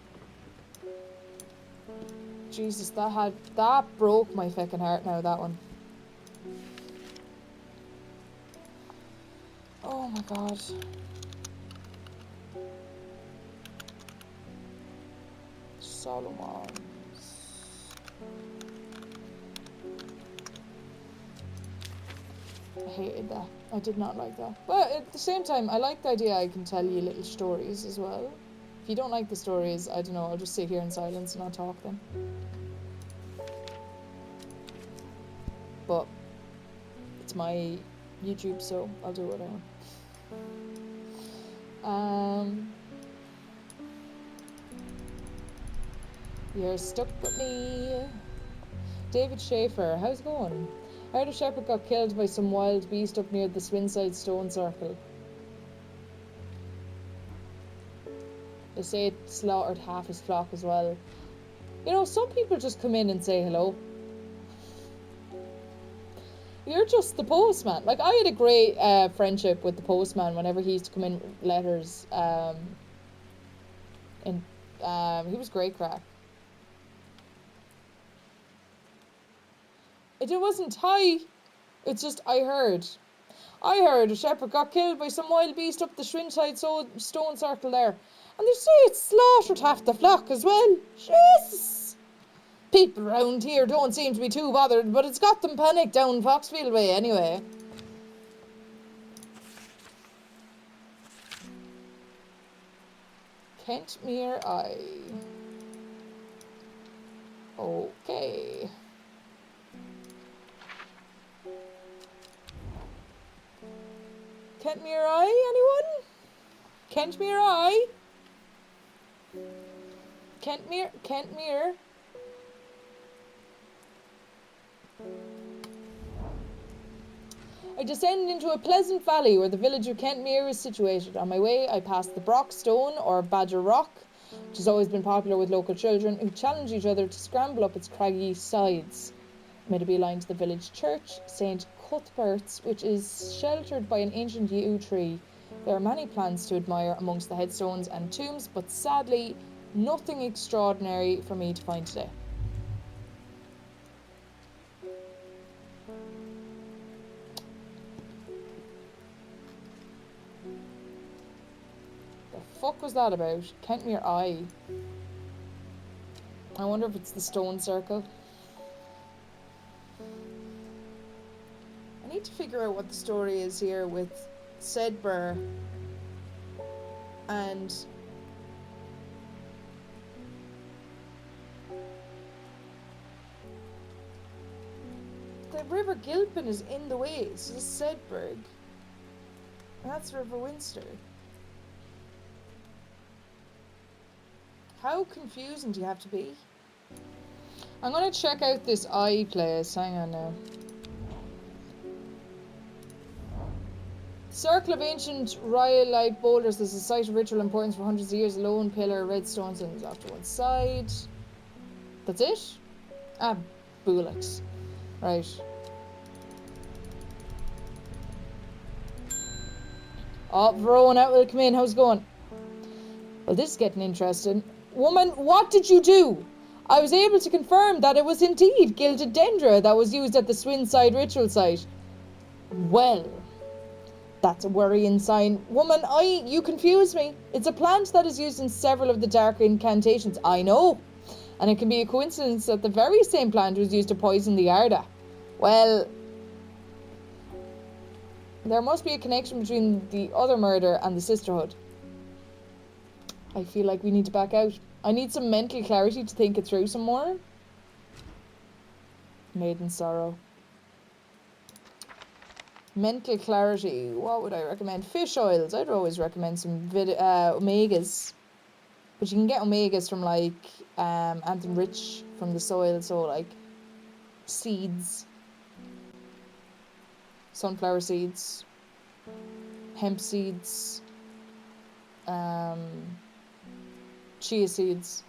Speaker 1: Jesus, that broke my fucking heart now, that one. Oh my god. Solomon's. I hated that. I did not like that. But at the same time, I like the idea I can tell you little stories as well. If you don't like the stories, I don't know, I'll just sit here in silence and not talk then. But it's my YouTube, so I'll do what I want. You're stuck with me. David Schaefer, how's it going? I heard a shepherd got killed by some wild beast up near the Swinside Stone Circle. They say it slaughtered half his flock as well. You know, some people just come in and say hello. You're just the postman. Like, I had a great friendship with the postman whenever he used to come in with letters. He was great crack. It wasn't hi. It's just I heard a shepherd got killed by some wild beast up the Swinside Stone Circle there. And they say it slaughtered half the flock as well. Jesus! People around here don't seem to be too bothered, but it's got them panicked down Foxfield way anyway. Kentmere Eye. Okay. Kentmere Eye, anyone? Kentmere Eye? Kentmere. I descended into a pleasant valley where the village of Kentmere is situated. On my way, I passed the Brock Stone, or Badger Rock, which has always been popular with local children who challenge each other to scramble up its craggy sides. I made a beeline to the village church, St. Cuthbert's, which is sheltered by an ancient yew tree. There are many plants to admire amongst the headstones and tombs, but sadly, nothing extraordinary for me to find today. The fuck was that about? Kentmere Eye. I wonder if it's the stone circle. I need to figure out what the story is here with Sedber and the River Gilpin is in the way. So this is Sedberg. And that's River Winster. How confusing do you have to be? I'm gonna check out this eye place. Hang on now. Circle of ancient rhyolite boulders. There's a site of ritual importance for hundreds of years. A lone pillar, red stones, and off to one side. That's it? Ah, bullocks. Right. Oh, Verone out will come in. How's it going? Well, this is getting interesting. Woman, what did you do? I was able to confirm that it was indeed gilded dendra that was used at the Swinside ritual site. Well, that's a worrying sign. Woman, you confuse me. It's a plant that is used in several of the dark incantations. I know. And it can be a coincidence that the very same plant was used to poison the Arda. Well, there must be a connection between the other murder and the sisterhood. I feel like we need to back out. I need some mental clarity to think it through some more. Maiden sorrow. Mental clarity. What would I recommend? Fish oils. I'd always recommend some omegas. But you can get omegas from like anything rich from the soil. So like seeds. Sunflower seeds. Hemp seeds. Chia seeds.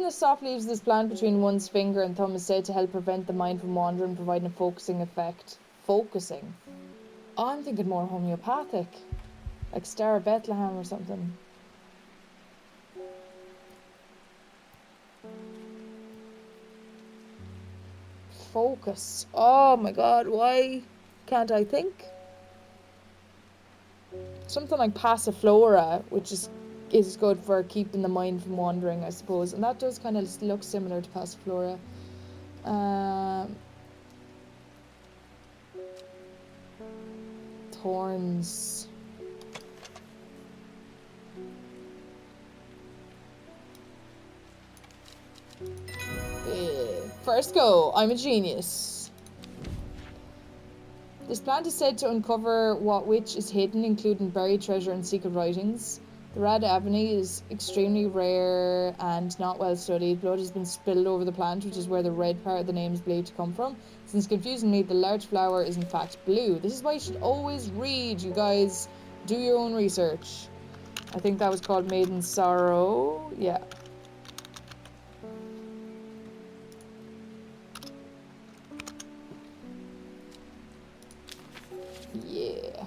Speaker 1: Tapping the soft leaves of this plant between one's finger and thumb is said to help prevent the mind from wandering, providing a focusing effect. Focusing? Oh, I'm thinking more homeopathic. Like Star of Bethlehem or something. Focus. Oh my god, why can't I think? Something like Passiflora, which is good for keeping the mind from wandering, I suppose. And that does kind of look similar to Passiflora. Thorns. First go. I'm a genius. This plant is said to uncover what which is hidden, including buried treasure and secret writings. The red ebony is extremely rare and not well studied. Blood has been spilled over the plant, which is where the red part of the name is believed to come from. Since confusingly, the large flower is in fact blue. This is why you should always read, you guys. Do your own research. I think that was called Maiden Sorrow. Yeah. Yeah.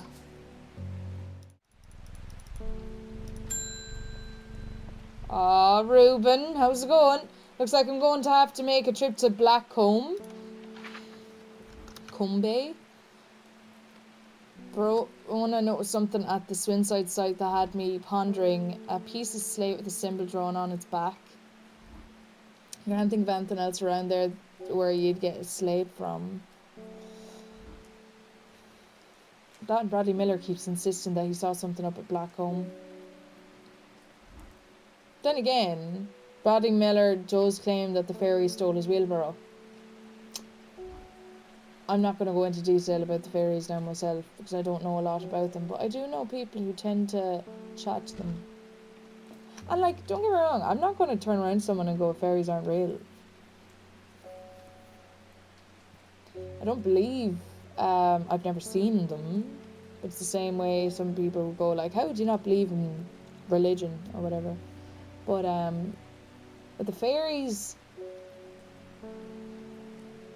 Speaker 1: Aw, Ruben, how's it going? Looks like I'm going to have to make a trip to Blackcomb. Bay. Bro, when I noticed something at the Swinside site that had me pondering, a piece of slate with a symbol drawn on its back. I can't think of anything else around there where you'd get a slate from. That and Bradley Miller keeps insisting that he saw something up at Blackcomb. Then again, Bradley Miller does claim that the fairy stole his wheelbarrow. I'm not going to go into detail about the fairies now myself because I don't know a lot about them, but I do know people who tend to chat to them. And like, don't get me wrong, I'm not going to turn around to someone and go, fairies aren't real. I don't believe, I've never seen them. It's the same way some people go like, how would you not believe in religion or whatever? But the fairies,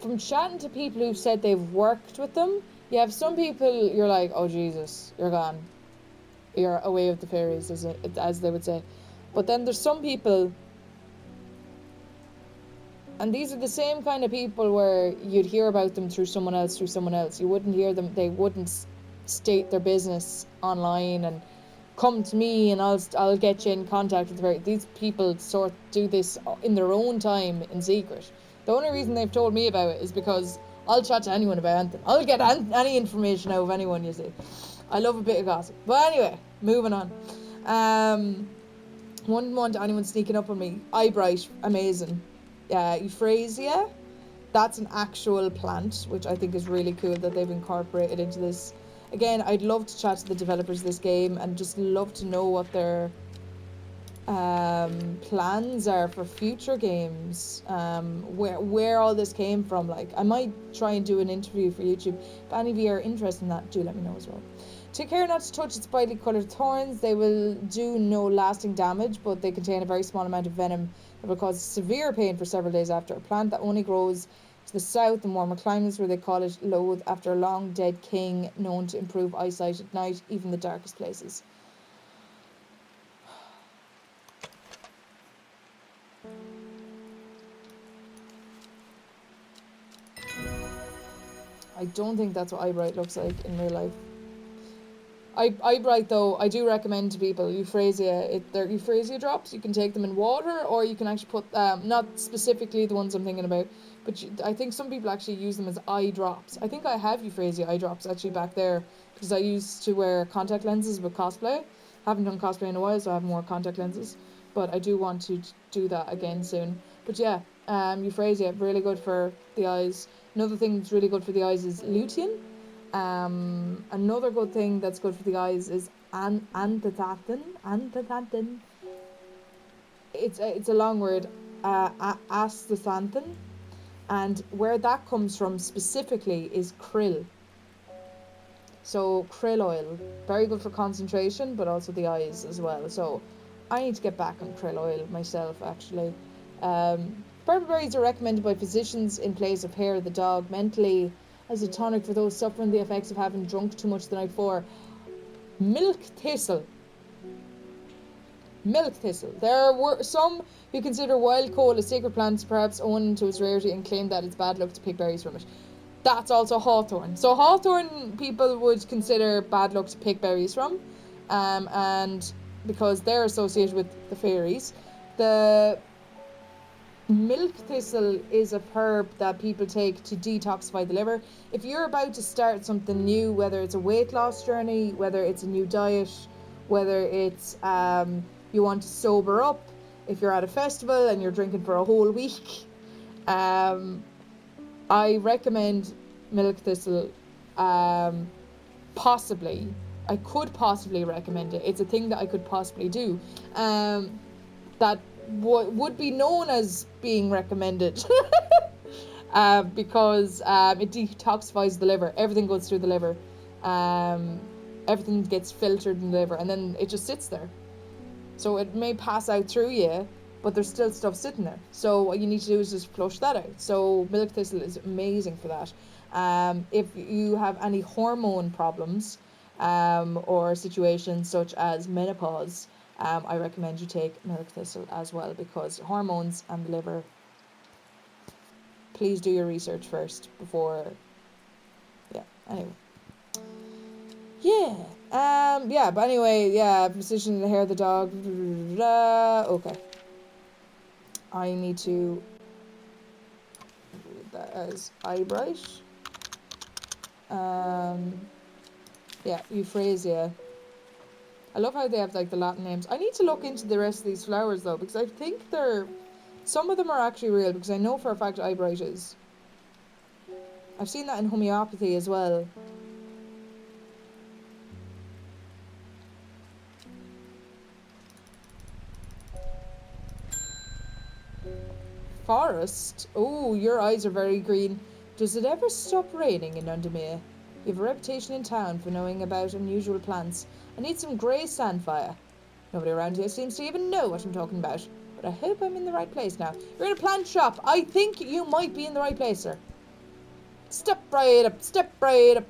Speaker 1: from chatting to people who've said they've worked with them, you have some people you're like, oh Jesus, you're gone. You're away with the fairies, as they would say. But then there's some people, and these are the same kind of people where you'd hear about them through someone else. You wouldn't hear them, they wouldn't state their business online and come to me and I'll get you in contact with the fairies. These people sort of do this in their own time in secret. The only reason they've told me about it is because I'll chat to anyone about anything. I'll get any information out of anyone, you see. I love a bit of gossip. But anyway, moving on. Wouldn't want anyone sneaking up on me. Eyebright, amazing. Euphrasia, that's an actual plant, which I think is really cool that they've incorporated into this. Again, I'd love to chat to the developers of this game and just love to know what their plans are for future games, where all this came from. Like, I might try and do an interview for YouTube. If any of you are interested in that, do let me know as well. Take care not to touch its brightly coloured thorns. They will do no lasting damage, but they contain a very small amount of venom that will cause severe pain for several days after. A plant that only grows to the south and warmer climates, where they call it loath after a long dead king, known to improve eyesight at night, even the darkest places. I don't think that's what Eyebright looks like in real life. Eyebright, though, I do recommend to people Euphrasia. They're Euphrasia drops. You can take them in water, or you can actually put not specifically the ones I'm thinking about, but I think some people actually use them as eye drops. I think I have Euphrasia eye drops actually back there because I used to wear contact lenses with cosplay. Haven't done cosplay in a while, so I have more contact lenses, but I do want to do that again soon. But yeah, Euphrasia, really good for the eyes. Another thing that's really good for the eyes is lutein. Another good thing that's good for the eyes is antithathin. Antithathin. It's a long word. Astaxanthin, and where that comes from specifically is krill. So krill oil, very good for concentration, but also the eyes as well. So I need to get back on krill oil myself, actually. Purple berries are recommended by physicians in place of hair of the dog, mentally as a tonic for those suffering the effects of having drunk too much the night before. Milk thistle. Milk thistle. There were some who consider wild coal a sacred plant, perhaps owing to its rarity, and claim that it's bad luck to pick berries from it. That's also hawthorn. So hawthorn people would consider bad luck to pick berries from, and because they're associated with the fairies. The milk thistle is a herb that people take to detoxify the liver. If you're about to start something new, whether it's a weight loss journey, whether it's a new diet, whether it's you want to sober up, if you're at a festival and you're drinking for a whole week, I recommend milk thistle. Possibly, I could possibly recommend it. It's a thing that I could possibly do. That would be known as being recommended because it detoxifies the liver. Everything goes through the liver. Everything gets filtered in the liver, and then it just sits there. So it may pass out through you, but there's still stuff sitting there. So what you need to do is just flush that out. So milk thistle is amazing for that. If you have any hormone problems or situations such as menopause, I recommend you take milk thistle as well, because hormones and the liver, please do your research first before, anyway. But anyway, precision in the hair of the dog. Okay. I need to read that as eyebright. Euphrasia. I love how they have like the Latin names. I need to look into the rest of these flowers though, because I think some of them are actually real, because I know for a fact eyebright is. I've seen that in homeopathy as well. Forest. Oh, your eyes are very green. Does it ever stop raining in Undermere? You have a reputation in town for knowing about unusual plants. I need some grey sandfire. Nobody around here seems to even know what I'm talking about. But I hope I'm in the right place now. You're in a plant shop. I think you might be in the right place, sir. Step right up. Step right up.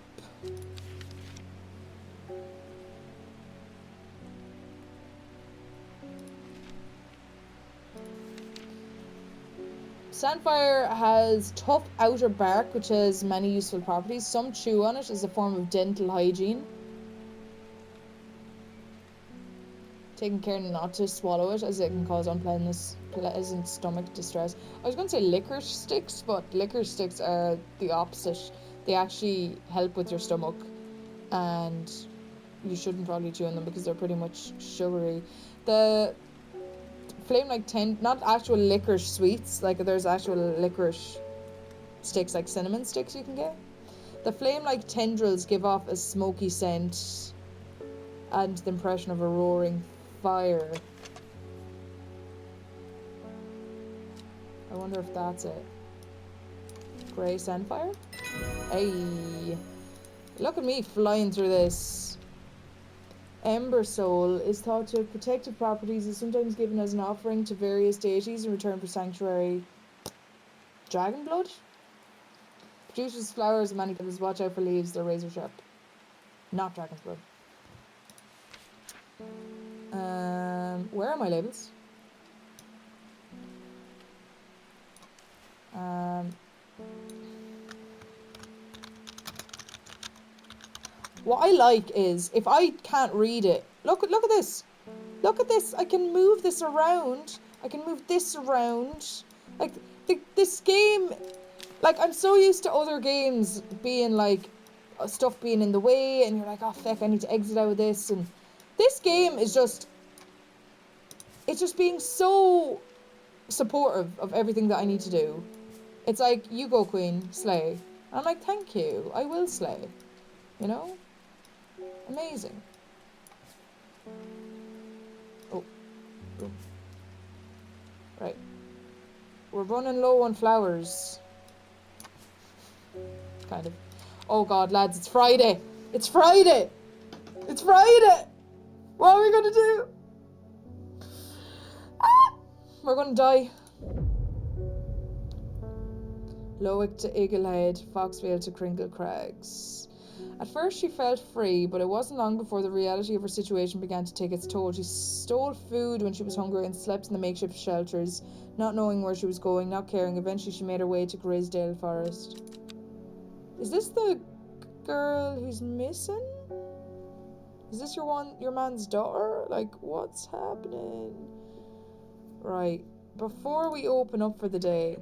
Speaker 1: Sandfire has tough outer bark, which has many useful properties. Some chew on it as a form of dental hygiene. Taking care not to swallow it, as it can cause unpleasant stomach distress. I was going to say licorice sticks, but licorice sticks are the opposite. They actually help with your stomach, and you shouldn't probably chew on them because they're pretty much sugary. The flame like not actual licorice sweets, like there's actual licorice sticks like cinnamon sticks you can get. The flame like tendrils give off a smoky scent and the impression of a roaring fire. I wonder if that's it. Grey sandfire? Hey, look at me flying through this. Ember soul is thought to have protective properties, is sometimes given as an offering to various deities in return for sanctuary. Dragon blood? Produces flowers and many colors. Watch out for leaves, they're razor sharp. Not dragon's blood. Where are my labels? What I like is, if I can't read it, look at this. Look at this. I can move this around. I can move this around. Like, this game, like, I'm so used to other games being like, stuff being in the way, and you're like, oh, feck, I need to exit out of this. And this game is just, it's just being so supportive of everything that I need to do. It's like, you go, queen, slay. And I'm like, thank you. I will slay. You know? Amazing. Oh. Right. We're running low on flowers. Kind of. Oh god, lads, it's Friday. It's Friday. It's Friday. What are we gonna do? Ah! We're gonna die. Lowick to Eaglehead, Foxvale to Crinkle Crags. At first she felt free, but it wasn't long before the reality of her situation began to take its toll. She stole food when she was hungry and slept in the makeshift shelters, not knowing where she was going, not caring. Eventually she made her way to Grisdale Forest. Is this the girl who's missing? Is this your man's daughter? Like, what's happening? Right, before we open up for the day,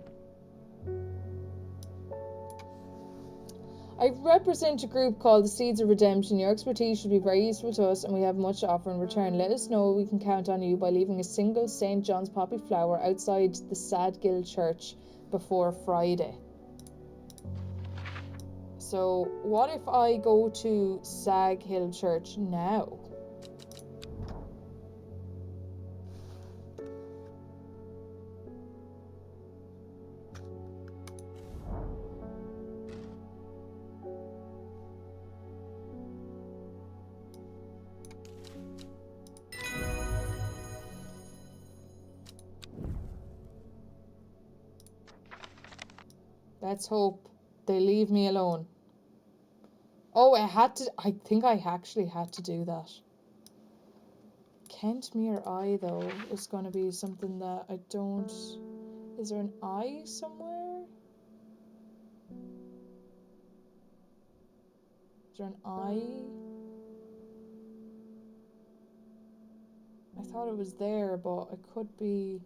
Speaker 1: I represent a group called the Seeds of Redemption. Your expertise should be very useful to us, and we have much to offer in return. Let us know we can count on you by leaving a single St. John's poppy flower outside the Sadgill Church before Friday. So, what if I go to Sag Hill Church now? Let's hope they leave me alone. Oh, I think I actually had to do that. Kentmere Eye, though, is going to be something that I don't... Is there an eye somewhere? Is there an eye? I thought it was there, but it could be...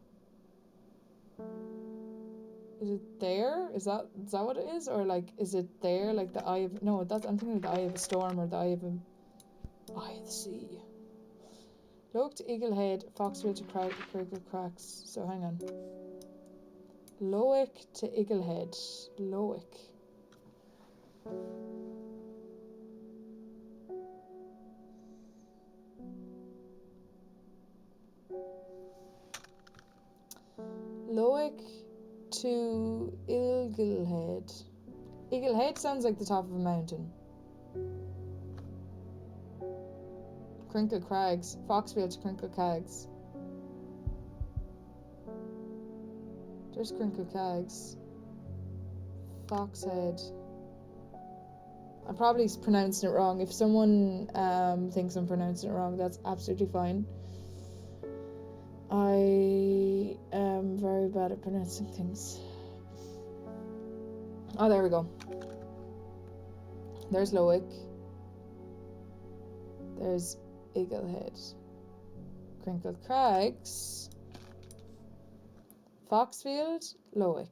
Speaker 1: Is it there? Is that what it is? Or, like, is it there? Like the eye of... No, that's... I'm thinking of the eye of a storm or the eye of the sea. Lowick to Eaglehead, Foxville to Crinkle Cracks. So, hang on. Lowick to Eaglehead. Lowick. Lowick to Eaglehead. Eaglehead sounds like the top of a mountain. Crinkle Crags. Foxville to Crinkle Crags. There's Crinkle Crags. Foxhead. I'm probably pronouncing it wrong. If someone thinks I'm pronouncing it wrong, that's absolutely fine. I am very bad at pronouncing things. Oh, there we go. There's Lowick. There's Eaglehead. Crinkle Crags. Foxfield, Lowick.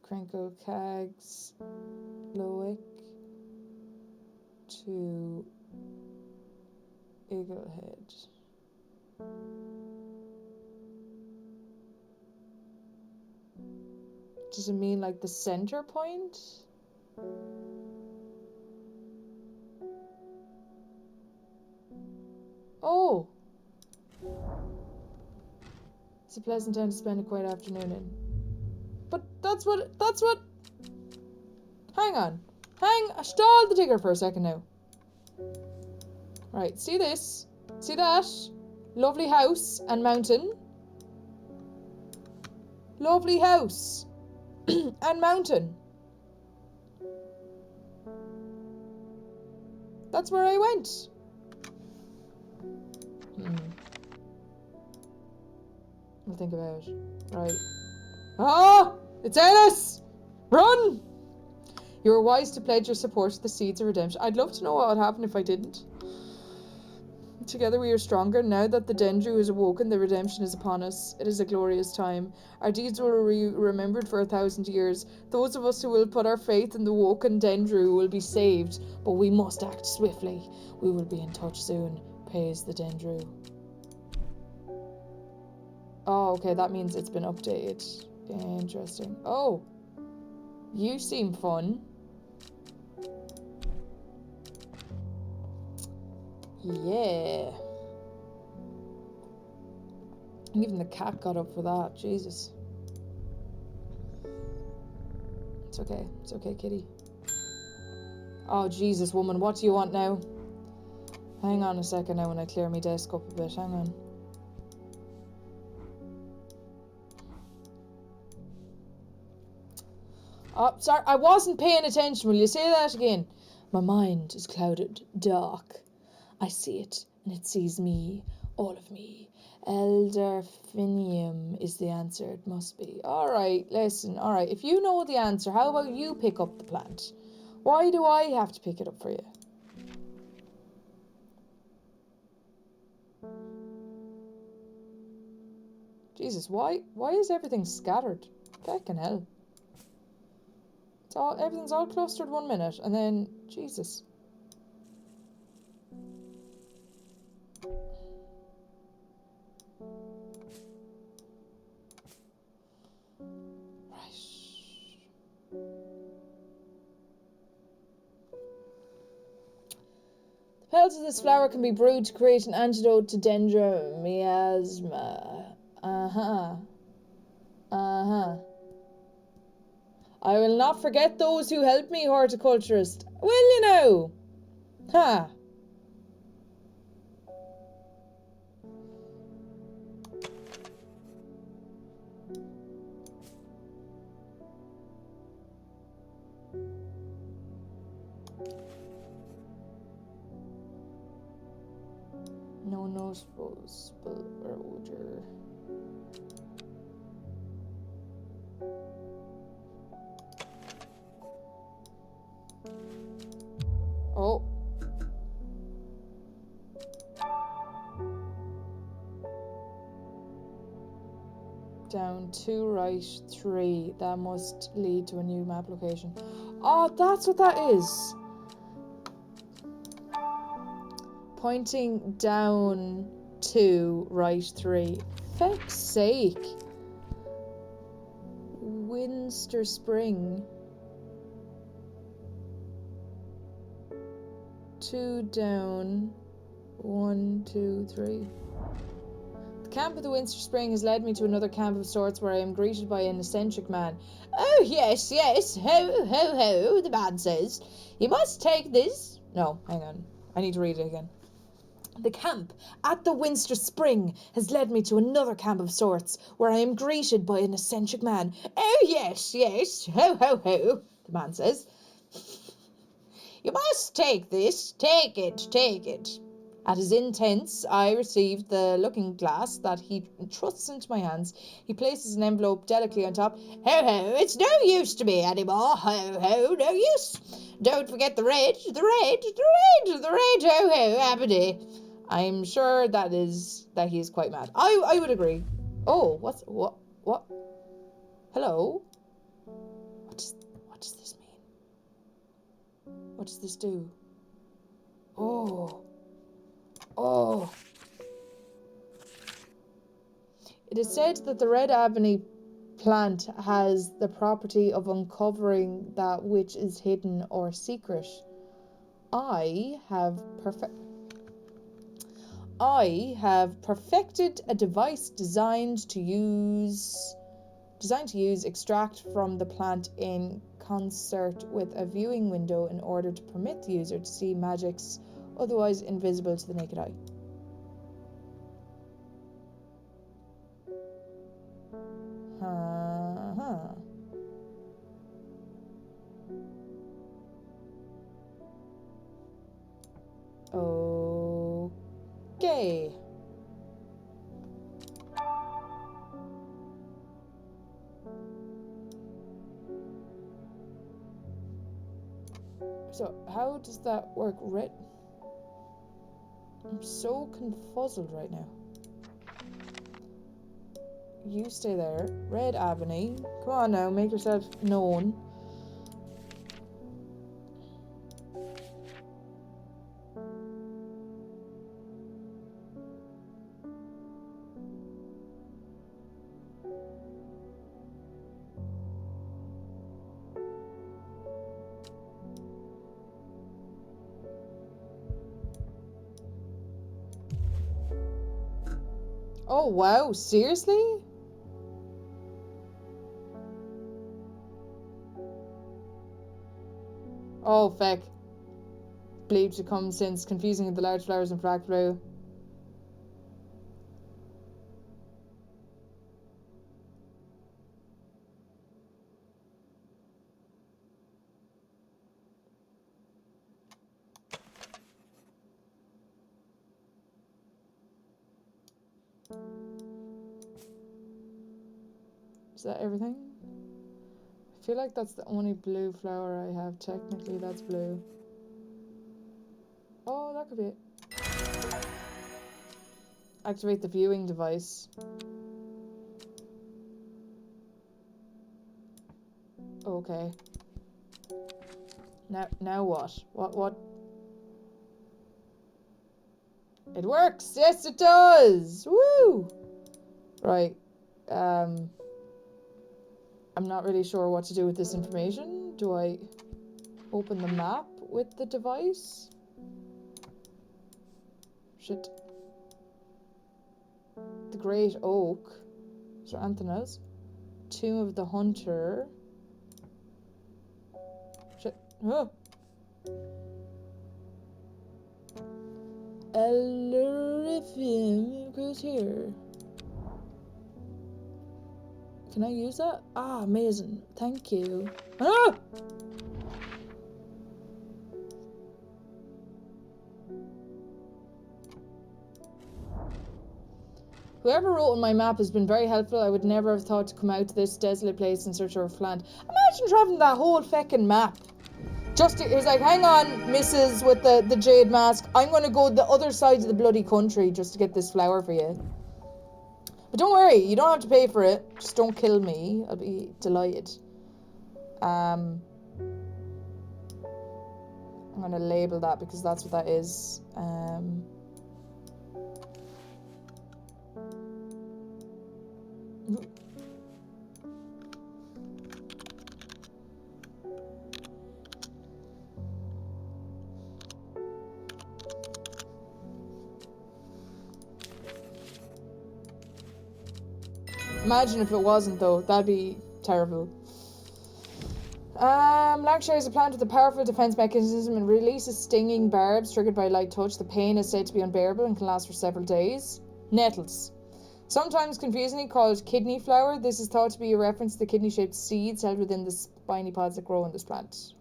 Speaker 1: Crinkle Crags, Lowick to Eaglehead. Does it mean like the center point? Oh! It's a pleasant time to spend a quiet afternoon in. But that's what... Hang on. Stall the digger for a second now. Right, see this? See that? Lovely house and mountain. Lovely house and mountain. That's where I went. I'll think about it. Right. Ah! It's Ennis! Run! You were wise to pledge your support to the Seeds of Redemption. I'd love to know what would happen if I didn't. Together we are stronger. Now that the Dendru is awoken, the redemption is upon us. It is a glorious time. Our deeds will be remembered for 1,000 years. Those of us who will put our faith in the woken Dendru will be saved, but we must act swiftly. We will be in touch soon. Pays the Dendru. Oh, okay, that means it's been updated. Interesting. Oh, you seem fun. Yeah. Even the cat got up for that. Jesus. It's okay. It's okay, kitty. Oh, Jesus, woman. What do you want now? Hang on a second now when I clear my desk up a bit. Hang on. Oh, sorry, I wasn't paying attention. Will you say that again? My mind is clouded, dark. I see it, and it sees me, all of me. Elderfinium is the answer, it must be. Alright, listen, alright. If you know the answer, how about you pick up the plant? Why do I have to pick it up for you? Jesus, why is everything scattered? Fucking hell. Everything's all clustered 1 minute, and then, Jesus. Right. The petals of this flower can be brewed to create an antidote to dendromiasma. Uh-huh. Uh-huh. I will not forget those who helped me, horticulturist. Will you know? Ha! No noticeable odor. Oh. Down 2 right 3. That must lead to a new map location. Oh, that's what that is. Pointing down 2 right 3. Feck's sake. Winster Spring. 2 down. 1, 2, 3. The camp of the Winster Spring has led me to another camp of sorts where I am greeted by an eccentric man. Oh, yes, yes, ho, ho, ho, the man says. You must take this. No, hang on. I need to read it again. The camp at the Winster Spring has led me to another camp of sorts where I am greeted by an eccentric man. Oh, yes, yes, ho, ho, ho, the man says. You must take this. Take it, take it. At his intents, I received the looking glass that he thrusts into my hands. He places an envelope delicately on top. Ho, ho, it's no use to me anymore. Ho, ho, no use. Don't forget the red, the red, the red, the red, ho, ho, Aberney. I'm sure that he is quite mad. I would agree. Oh, what? Hello? What does this mean? What does this do? Oh. Oh. It is said that the red ebony plant has the property of uncovering that which is hidden or secret. I have perfected a device designed to use extract from the plant in concert with a viewing window in order to permit the user to see magics otherwise invisible to the naked eye. Okay. So, how does that work? I'm so confuzzled right now. You stay there. Red Ebony. Come on now, make yourself known. Oh wow, seriously? Oh feck. Believed to come since confusing the large flowers and flag blue. Is that everything? I feel like that's the only blue flower I have. Technically, that's blue. Oh, that could be it. Activate the viewing device. Okay. Now what? What? It works! Yes, it does! Woo! Right. I'm not really sure what to do with this information. Do I open the map with the device? Shit. The Great Oak. Is there anything else? Tomb of the Hunter. Shit. Oh! Elrifium goes here. Can I use that? Ah, amazing. Thank you. Ah! Whoever wrote on my map has been very helpful. I would never have thought to come out to this desolate place in search of land. Imagine traveling that whole feckin' map. Just it was like, hang on, Mrs. with the jade mask. I'm gonna go the other side of the bloody country just to get this flower for you. But don't worry, you don't have to pay for it. Just don't kill me. I'll be delighted. I'm gonna label that because that's what that is. Imagine if it wasn't, though. That'd be terrible. Lancashire is a plant with a powerful defense mechanism and releases stinging barbs triggered by light touch. The pain is said to be unbearable and can last for several days. Nettles. Sometimes confusingly called kidney flower, this is thought to be a reference to the kidney-shaped seeds held within the spiny pods that grow in this plant.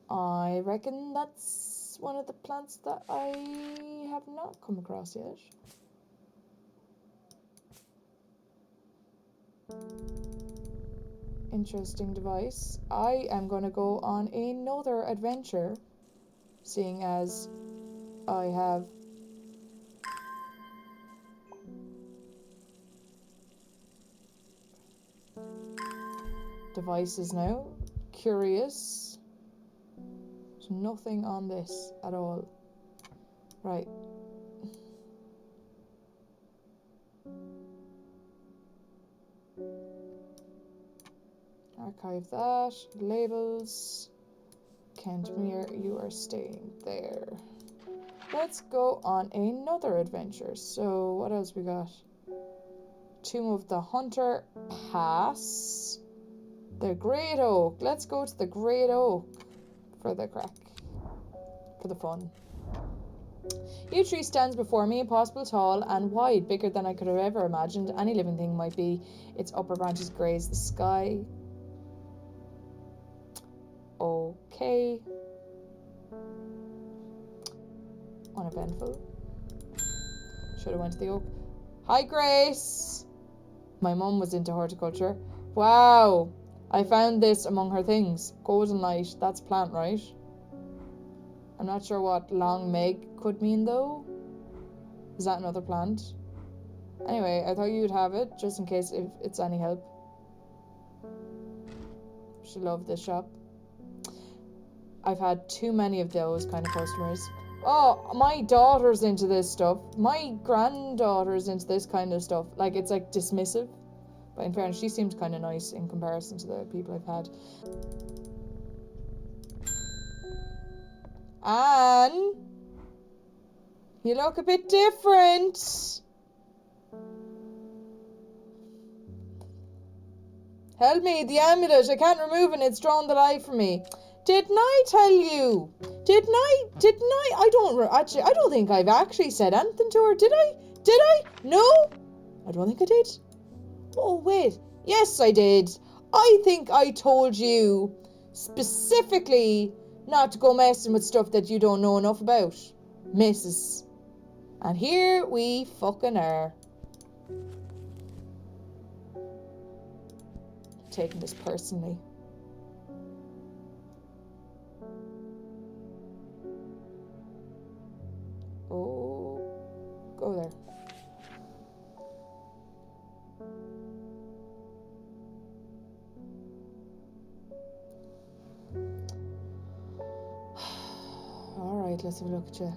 Speaker 1: I reckon that's one of the plants that I have not come across yet. Interesting device. I am going to go on another adventure, seeing as I have devices now. Curious. There's nothing on this at all. Right. Archive that. Labels. Kentmere, you are staying there. Let's go on another adventure. So, what else we got? Tomb of the Hunter. Pass. The Great Oak. Let's go to the Great Oak for the crack. For the fun. Huge tree stands before me, impossible tall and wide, bigger than I could have ever imagined any living thing might be. Its upper branches graze the sky. Okay. Uneventful. Should have went to the oak. Hi, Grace! My mum was into horticulture. Wow! I found this among her things. Golden light. That's plant, right? I'm not sure what long Meg could mean, though. Is that another plant? Anyway, I thought you'd have it, just in case if it's any help. She loved this shop. I've had too many of those kind of customers. Oh, my daughter's into this stuff. My granddaughter's into this kind of stuff. Like, it's like dismissive. But in fairness, she seems kind of nice in comparison to the people I've had. Anne, you look a bit different. Help me, the amulet. I can't remove it. It's drawn the light from me. Didn't I tell you? Didn't I? I don't think I've actually said anything to her. Did I? Did I? No? I don't think I did. Oh, wait. Yes, I did. I think I told you specifically not to go messing with stuff that you don't know enough about, Mrs. And here we fucking are. taking this personally. Oh, go there. Alright, let's have a look at you.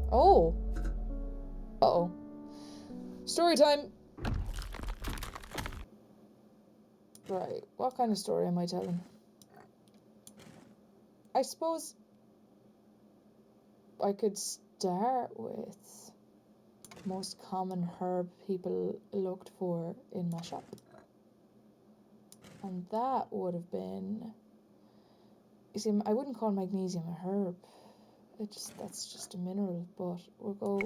Speaker 1: Oh! Uh-oh. Story time! Right, what kind of story am I telling? I suppose I could start with most common herb people looked for in my shop. And that would have been... You see, I wouldn't call magnesium a herb. That's just a mineral, but we'll go...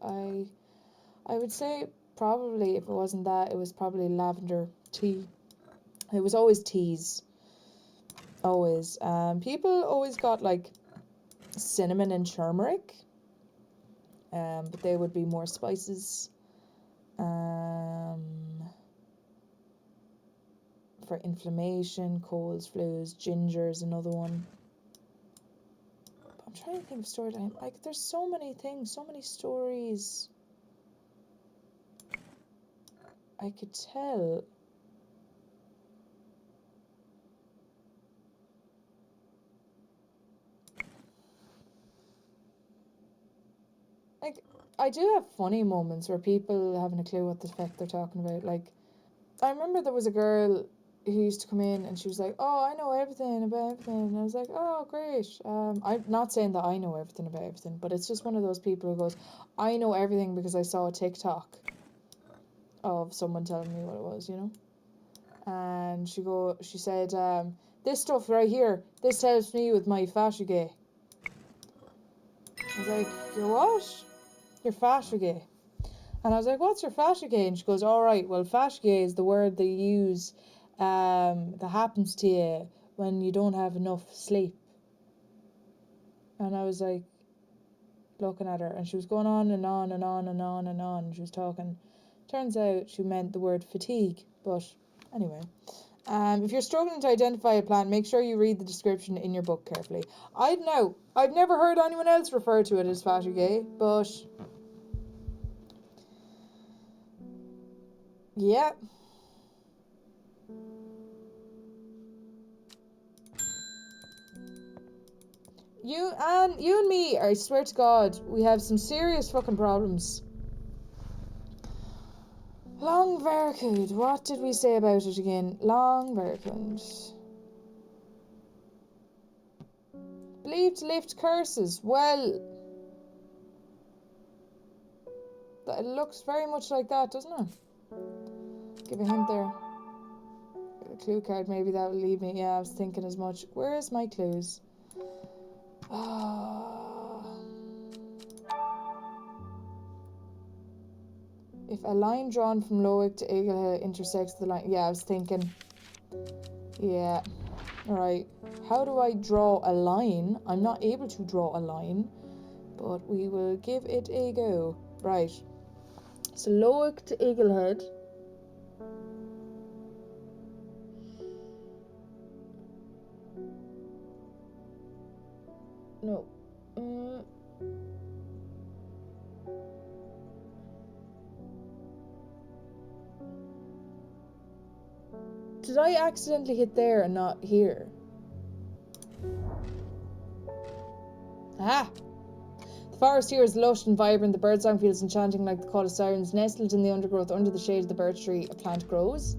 Speaker 1: I would say probably, if it wasn't that, it was probably lavender tea. It was always teas. Always. People always got like cinnamon and turmeric. But they would be more spices. For inflammation, colds, flus, ginger's another one. I'm trying to think of storyline. Like, there's so many things, so many stories I could tell. Like, I do have funny moments where people haven't a clue what the fuck they're talking about. Like, I remember there was a girl who used to come in and she was like, oh, I know everything about everything. And I was like, oh, great. I'm not saying that I know everything about everything, but it's just one of those people who goes, I know everything because I saw a TikTok of someone telling me what it was, you know? And she said, this stuff right here, this helps me with my fasciae. I was like, your what? Your fasciae. And I was like, what's your fasciae? And she goes, all right, well, fasciae is the word they use that happens to you when you don't have enough sleep. And I was like, looking at her, and she was going on and on and on and on and on. And she was talking. Turns out she meant the word fatigue. But anyway, if you're struggling to identify a plant, make sure you read the description in your book carefully. I've never heard anyone else refer to it as fasciae, but yeah. You and me, I swear to God, we have some serious fucking problems. Long Veracud, what did we say about it again? Long Veracud. Believed to lift curses. Well, it looks very much like that, doesn't it? Give a hint there. A clue card, maybe that will lead me. Yeah, I was thinking as much. Where is my clues? If a line drawn from Loic to Eaglehill intersects the line... Yeah, I was thinking... Yeah. Alright. How do I draw a line? I'm not able to draw a line, but we will give it a go. Right. So Loic to Eaglehead. No. Did I accidentally hit there and not here? Ah! The forest here is lush and vibrant. The birdsong feels enchanting like the call of sirens. Nestled in the undergrowth under the shade of the birch tree, a plant grows.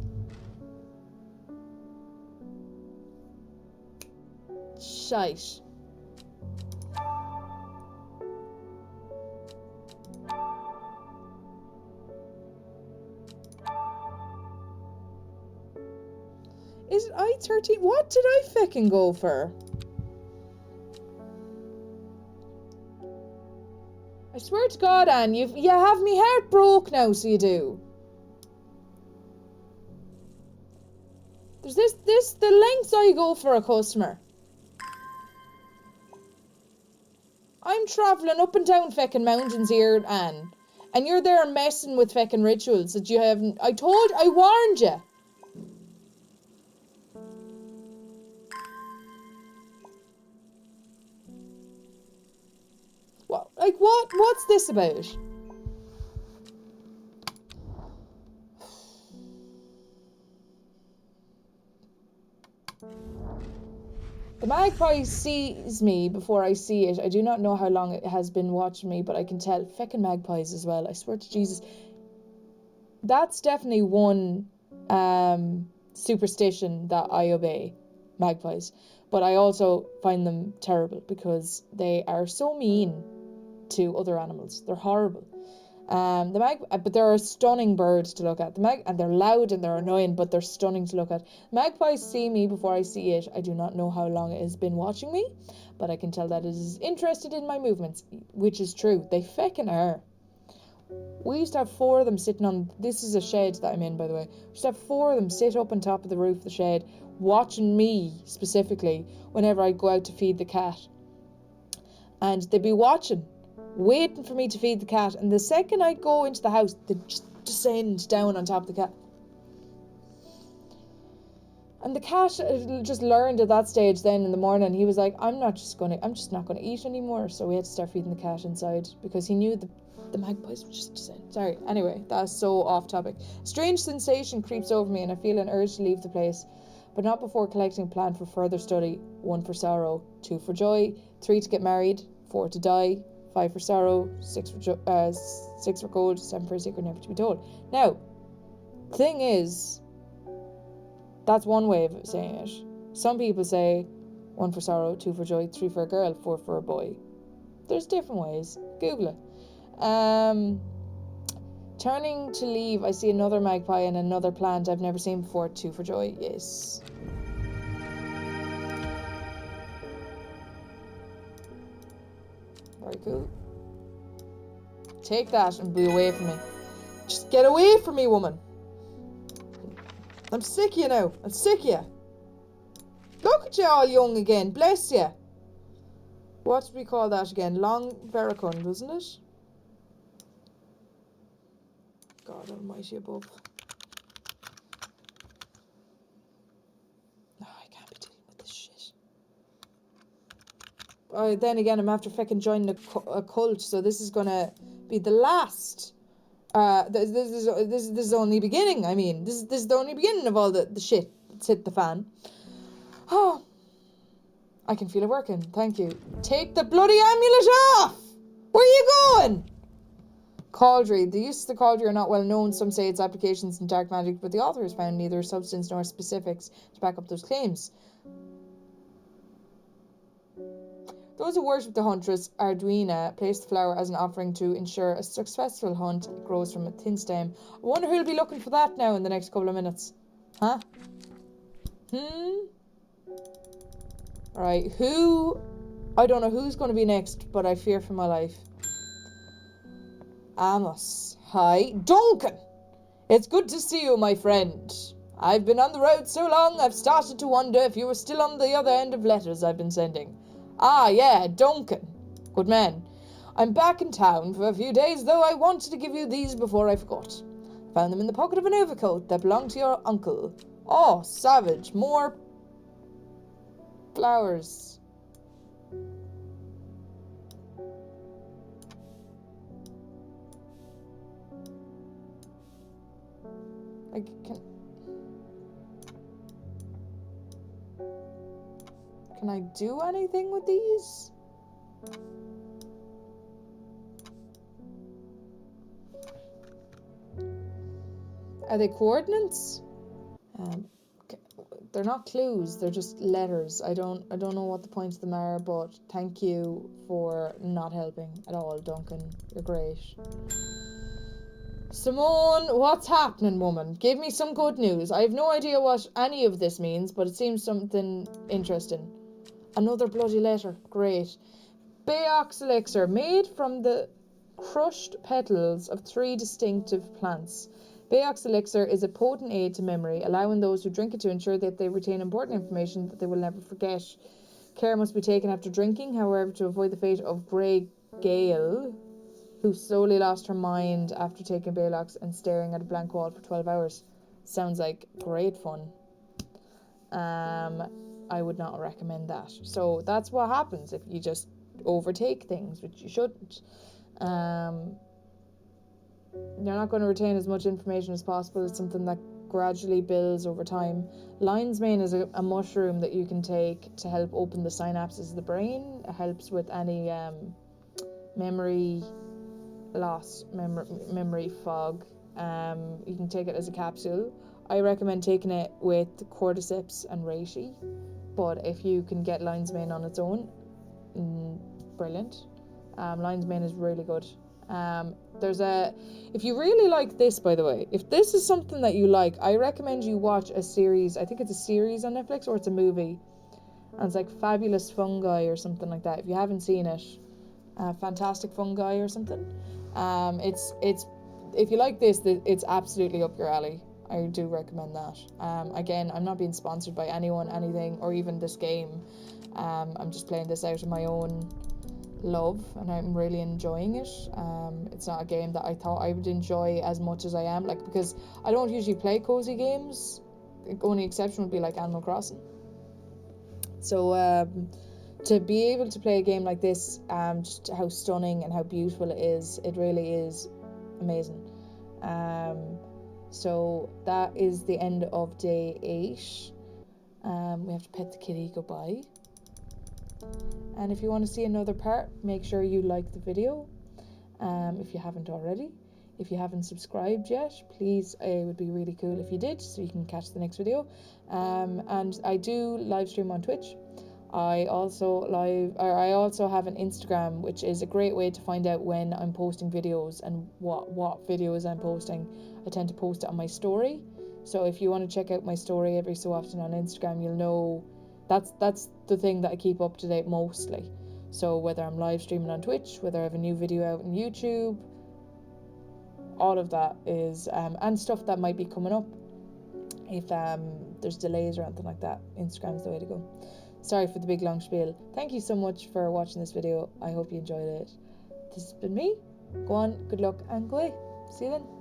Speaker 1: Shite. Is it I-13? What did I feckin' go for? I swear to God, Anne, you have me heart broke now, so you do. There's the lengths I go for a customer. I'm travelling up and down feckin' mountains here, Anne. And you're there messing with fucking rituals that you haven't... I warned you. What? Like, what's this about? The magpie sees me before I see it. I do not know how long it has been watching me, but I can tell. Feckin' magpies as well. I swear to Jesus. That's definitely one superstition that I obey. Magpies. But I also find them terrible because they are so mean to other animals. They're horrible. But they're a stunning bird to look at. And they're loud and they're annoying, but they're stunning to look at. Magpies see me before I see it. I do not know how long it has been watching me, but I can tell that it is interested in my movements, which is true. They feckin' are. We used to have 4 of them sitting on... This is a shed that I'm in, by the way. We used to have 4 of them sit up on top of the roof of the shed, watching me specifically whenever I'd go out to feed the cat. And they'd be watching, waiting for me to feed the cat, and the second I'd go into the house, they'd just descend down on top of the cat. And the cat just learned at that stage then in the morning, he was like, I'm just not gonna eat anymore. So we had to start feeding the cat inside because he knew the magpies would just descend. Sorry, anyway, that's so off topic. Strange sensation creeps over me and I feel an urge to leave the place, but not before collecting a plan for further study. 1 for sorrow, 2 for joy, 3 to get married, 4 to die, 5 for sorrow, 6 for gold, 7 for a secret never to be told. Now, thing is, that's one way of saying it. Some people say 1 for sorrow, 2 for joy, 3 for a girl, 4 for a boy. There's different ways. Google it. Turning to leave, I see another magpie and another plant I've never seen before. 2 for joy. Yes. Very cool. Take that and be away from me. Just get away from me, woman. I'm sick of you now. I'm sick of you. Look at you all young again. Bless you. What did we call that again? Long veracund, wasn't it? God almighty above. No, I can't be dealing with this shit. Then again, I'm after fucking joining a cult, so this is gonna be the last. This is only beginning. I mean, this is the only beginning of all the shit that's hit the fan. Oh, I can feel it working. Thank you. Take the bloody amulet off. Where are you going? Cauldry. The use of the cauldry are not well known. Some say its applications in dark magic, but the author has found neither substance nor specifics to back up those claims. Those who worship the huntress Arduina place the flower as an offering to ensure a successful hunt grows from a thin stem. I wonder who'll be looking for that now in the next couple of minutes. Huh? Right, I don't know who's going to be next, but I fear for my life. Amos. Hi. Duncan! It's good to see you, my friend. I've been on the road so long, I've started to wonder if you were still on the other end of letters I've been sending. Ah, yeah, Duncan. Good man. I'm back in town for a few days, though I wanted to give you these before I forgot. Found them in the pocket of an overcoat that belonged to your uncle. Oh, savage. More flowers. Can I do anything with these? Are they coordinates? They're not clues, they're just letters. I don't know what the points of them are, but thank you for not helping at all, Duncan. You're great. Simone, what's happening, woman? Give me some good news. I have no idea what any of this means, but it seems something interesting. Another bloody letter. Great. Bayox elixir, made from the crushed petals of 3 distinctive plants. Bayox elixir is a potent aid to memory, allowing those who drink it to ensure that they retain important information that they will never forget. Care must be taken after drinking, however, to avoid the fate of Grey Gale. who slowly lost her mind after taking Bailox and staring at a blank wall for 12 hours. Sounds like great fun. I would not recommend that. So that's what happens if you just overtake things, which you shouldn't. You're not going to retain as much information as possible. It's something that gradually builds over time. Lion's mane is a mushroom that you can take to help open the synapses of the brain. It helps with any memory loss, memory fog. You can take it as a capsule. I recommend taking it with cordyceps and reishi, but if you can get lion's mane on its own, brilliant. Lion's mane is really good. If you really like this, by the way, if this is something that you like, I recommend you watch a series. I think it's a series on Netflix or it's a movie, and it's like Fabulous Fungi or something like that. If you haven't seen it, Fantastic Fungi or something. It's if you like this, it's absolutely up your alley. I do recommend that. Again, I'm not being sponsored by anyone, anything, or even this game. I'm just playing this out of my own love, and I'm really enjoying it. It's not a game that I thought I would enjoy as much as I am, like, because I don't usually play cozy games. The only exception would be like Animal Crossing. So to be able to play a game like this, just how stunning and how beautiful it is, it really is amazing. So that is the end of day 8. We have to pet the kitty goodbye. And if you want to see another part, make sure you like the video if you haven't already. If you haven't subscribed yet, please, it would be really cool if you did, so you can catch the next video. And I do live stream on Twitch. I also have an Instagram, which is a great way to find out when I'm posting videos and what videos I'm posting. I tend to post it on my story, so if you want to check out my story every so often on Instagram, you'll know that's the thing that I keep up to date mostly. So whether I'm live streaming on Twitch, whether I have a new video out on YouTube, all of that is and stuff that might be coming up. If there's delays or anything like that, Instagram's the way to go. Sorry for the big long spiel. Thank you so much for watching this video. I hope you enjoyed it. This has been me. Go on, good luck, and go away. See you then.